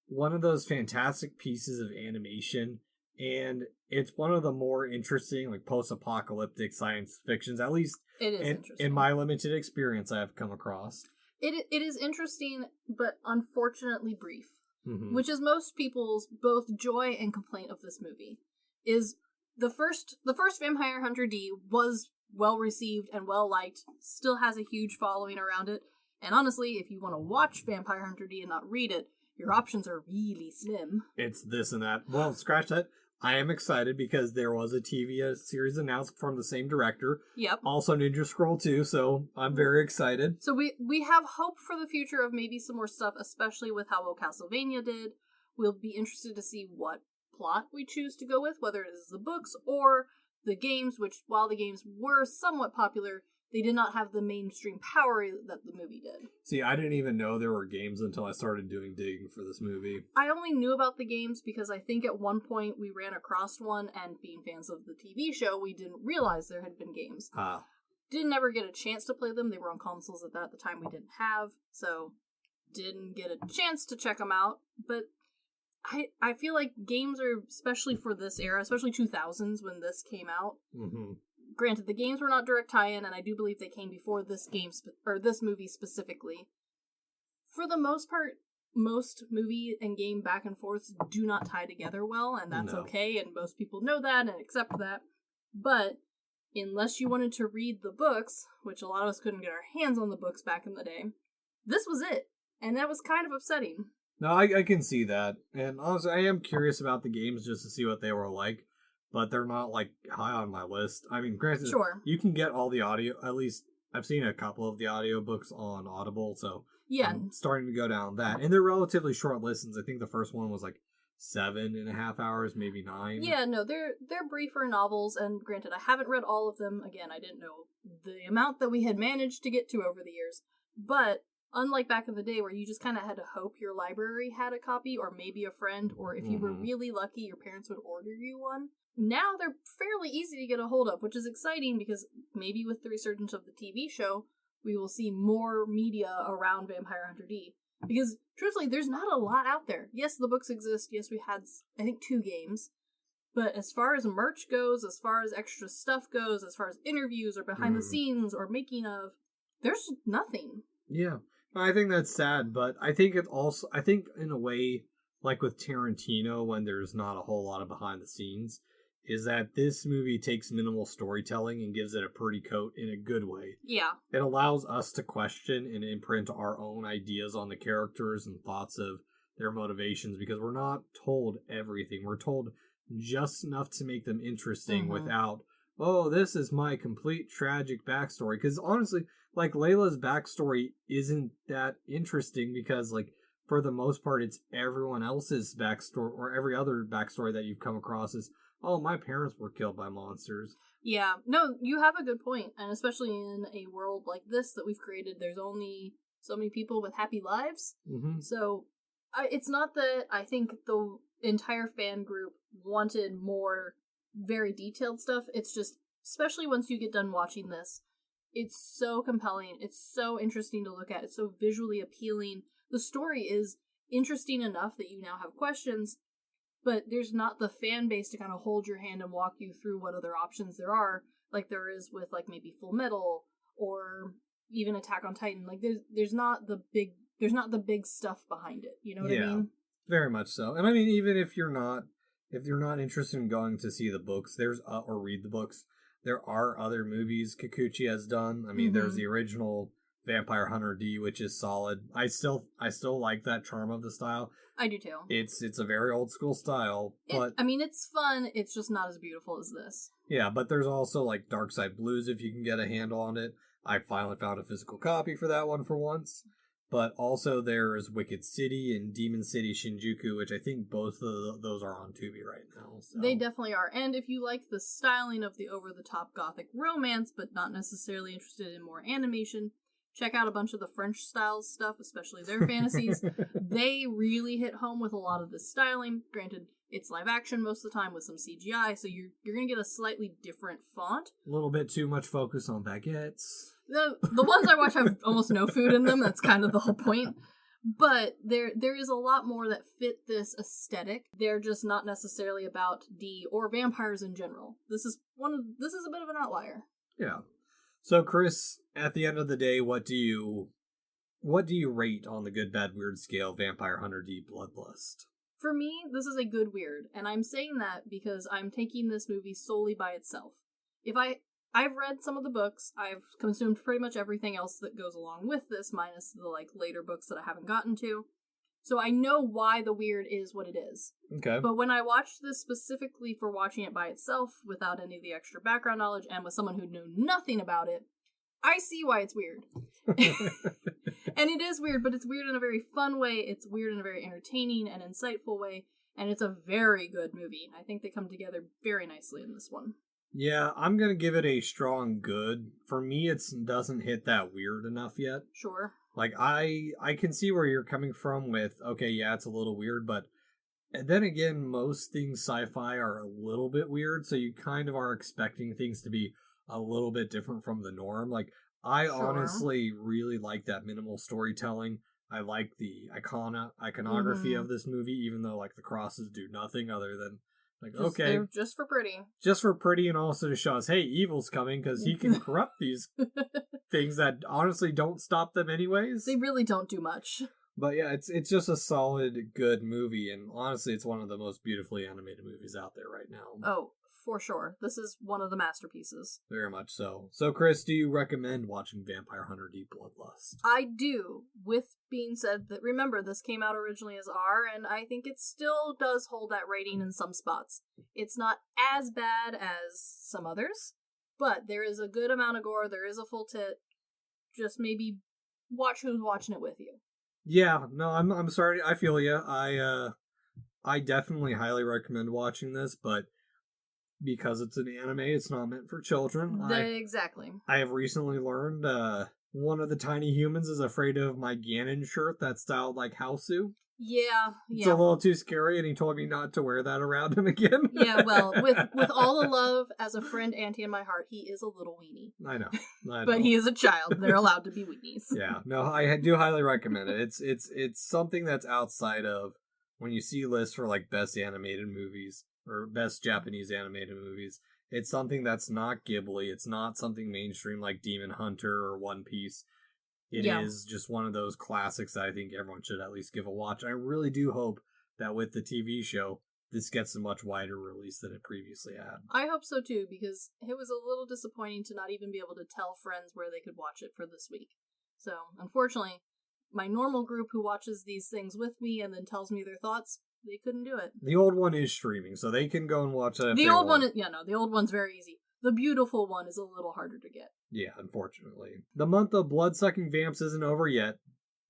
one of those fantastic pieces of animation, and it's one of the more interesting, like, post-apocalyptic science fictions, at least it is interesting. In my limited experience I've come across. It is interesting, but unfortunately brief, which is most people's both joy and complaint of this movie. Is the first Vampire Hunter D was well received and well liked, still has a huge following around it, and honestly, if you want to watch Vampire Hunter D and not read it, your options are really slim. It's this and that. Well, scratch that. I am excited because there was a TV series announced from the same director. Yep. Also Ninja Scroll 2, so I'm very excited. So we have hope for the future of maybe some more stuff, especially with how well Castlevania did. We'll be interested to see what plot we choose to go with, whether it is the books or the games, which, while the games were somewhat popular, they did not have the mainstream power that the movie did. See, I didn't even know there were games until I started doing digging for this movie. I only knew about the games because I think at one point we ran across one, and being fans of the TV show, we didn't realize there had been games. Didn't ever get a chance to play them. They were on consoles at the time we didn't have, so didn't get a chance to check them out. But I feel like games are, especially for this era, especially 2000s when this came out. Granted, the games were not direct tie-in, and I do believe they came before this this movie specifically. For the most part, most movie and game back and forths do not tie together well, and that's okay, and most people know that and accept that. But unless you wanted to read the books, which a lot of us couldn't get our hands on the books back in the day, this was it, and that was kind of upsetting. No, I can see that, and honestly, I am curious about the games just to see what they were like. But they're not, like, high on my list. I mean, granted, you can get all the audio, at least I've seen a couple of the audiobooks on Audible, so yeah, I'm starting to go down that. And they're relatively short listens. I think the first one was, like, 7.5 hours, maybe 9. Yeah, no, they're briefer novels, and granted, I haven't read all of them. Again, I didn't know the amount that we had managed to get to over the years. But unlike back in the day where you just kind of had to hope your library had a copy, or maybe a friend, or if you were really lucky, your parents would order you one. Now they're fairly easy to get a hold of, which is exciting because maybe with the resurgence of the TV show, we will see more media around Vampire Hunter D. Because, truthfully, there's not a lot out there. Yes, the books exist. Yes, we had, I think, 2 games. But as far as merch goes, as far as extra stuff goes, as far as interviews or behind the scenes or making of, there's nothing. Yeah. I think that's sad, but I think in a way, like with Tarantino, when there's not a whole lot of behind the scenes, is that this movie takes minimal storytelling and gives it a pretty coat in a good way. Yeah. It allows us to question and imprint our own ideas on the characters and thoughts of their motivations, because we're not told everything. We're told just enough to make them interesting without, oh, this is my complete tragic backstory. Because honestly, like, Layla's backstory isn't that interesting because, like, for the most part, it's everyone else's backstory, or every other backstory that you've come across is, oh, my parents were killed by monsters. Yeah, no, you have a good point, and especially in a world like this that we've created, there's only so many people with happy lives. So it's not that I think the entire fan group wanted more very detailed stuff. It's just, especially once you get done watching this, it's so compelling. It's so interesting to look at. It's so visually appealing. The story is interesting enough that you now have questions, but there's not the fan base to kind of hold your hand and walk you through what other options there are, like there is with, like, maybe Full Metal or even Attack on Titan. Like, there's not the big stuff behind it. You know what I mean? Very much so. And I mean, even if you're not interested in going to see the books, or read the books, there are other movies Kikuchi has done. I mean, there's the original Vampire Hunter D, which is solid. I still like that charm of the style. I do too. It's a very old school style, but it's fun. It's just not as beautiful as this. Yeah, but there's also like Dark Side Blues if you can get a handle on it. I finally found a physical copy for that one for once. But also there's Wicked City and Demon City Shinjuku, which I think both of those are on Tubi right now. So. They definitely are. And if you like the styling of the over-the-top gothic romance, but not necessarily interested in more animation, check out a bunch of the French style stuff, especially their fantasies. They really hit home with a lot of this styling. Granted, it's live action most of the time with some CGI, so you're going to get a slightly different font. A little bit too much focus on baguettes. The ones I watch have almost no food in them. That's kind of the whole point. But there is a lot more that fit this aesthetic. They're just not necessarily about D or vampires in general. This is a bit of an outlier. Yeah. So Chris, at the end of the day, what do you rate on the good, bad, weird scale Vampire Hunter D Bloodlust? For me, this is a good weird, and I'm saying that because I'm taking this movie solely by itself. I've read some of the books, I've consumed pretty much everything else that goes along with this, minus the later books that I haven't gotten to. So I know why the weird is what it is. Okay. But when I watched this specifically for watching it by itself, without any of the extra background knowledge, and with someone who knew nothing about it, I see why it's weird. And it is weird, but it's weird in a very fun way, it's weird in a very entertaining and insightful way, and it's a very good movie. I think they come together very nicely in this one. Yeah, I'm going to give it a strong good. For me, it doesn't hit that weird enough yet. Sure. Like, I can see where you're coming from with, okay, yeah, it's a little weird, but then again, most things sci-fi are a little bit weird, so you kind of are expecting things to be a little bit different from the norm. Like, I honestly really like that minimal storytelling. I like the iconography of this movie, even though, like, the crosses do nothing other than they're just for pretty. Just for pretty, and also to show us, hey, evil's coming, because he can corrupt these things that honestly don't stop them anyways. They really don't do much. But yeah, it's just a solid, good movie, and honestly, it's one of the most beautifully animated movies out there right now. Oh, for sure. This is one of the masterpieces. Very much so. So, Chris, do you recommend watching Vampire Hunter D Bloodlust? I do. With being said that, remember, this came out originally as R, and I think it still does hold that rating in some spots. It's not as bad as some others, but there is a good amount of gore, there is a full tit. Just maybe watch who's watching it with you. Yeah, no, I'm sorry, I feel you. I definitely highly recommend watching this, but because it's an anime, it's not meant for children. Exactly. I have recently learned one of the tiny humans is afraid of my Ganon shirt that's styled like Hausu. Yeah. It's a little too scary, and he told me not to wear that around him again. Yeah, well, with all the love as a friend auntie in my heart, he is a little weenie. I know. But he is a child. They're allowed to be weenies. Yeah, no, I do highly recommend it. It's something that's outside of when you see lists for like best animated movies or best Japanese animated movies. It's something that's not Ghibli. It's not something mainstream like Demon Hunter or One Piece. It is just one of those classics that I think everyone should at least give a watch. I really do hope that with the TV show, this gets a much wider release than it previously had. I hope so too, because it was a little disappointing to not even be able to tell friends where they could watch it for this week. So, unfortunately, my normal group who watches these things with me and then tells me their thoughts, they couldn't do it. The old one is streaming, so they can go and watch it. The old one's very easy. The beautiful one is a little harder to get. Yeah, unfortunately. The month of blood-sucking vamps isn't over yet.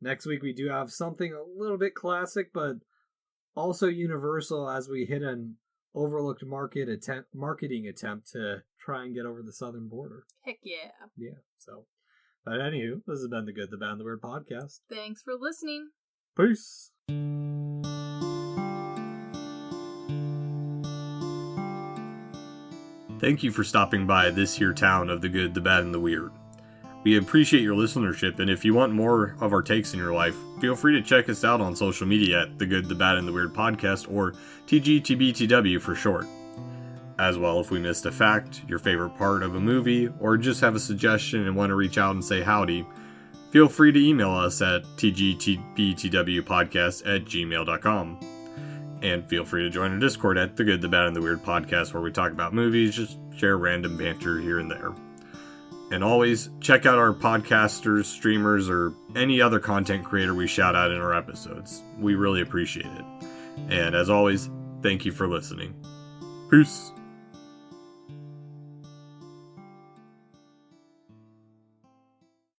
Next week we do have something a little bit classic, but also universal as we hit an overlooked marketing attempt to try and get over the southern border. Heck yeah. Yeah, so. But anywho, this has been the Good, the Bad, and the Weird podcast. Thanks for listening. Peace. Thank you for stopping by this here town of the good, the bad, and the weird. We appreciate your listenership, and if you want more of our takes in your life, feel free to check us out on social media at The Good, the Bad, and the Weird Podcast, or TGTBTW for short. As well, if we missed a fact, your favorite part of a movie, or just have a suggestion and want to reach out and say howdy, feel free to email us at tgtbtwpodcast@gmail.com. And feel free to join our Discord at The Good, the Bad, and the Weird Podcast, where we talk about movies, just share random banter here and there. And always check out our podcasters, streamers, or any other content creator we shout out in our episodes. We really appreciate it. And as always, thank you for listening. Peace.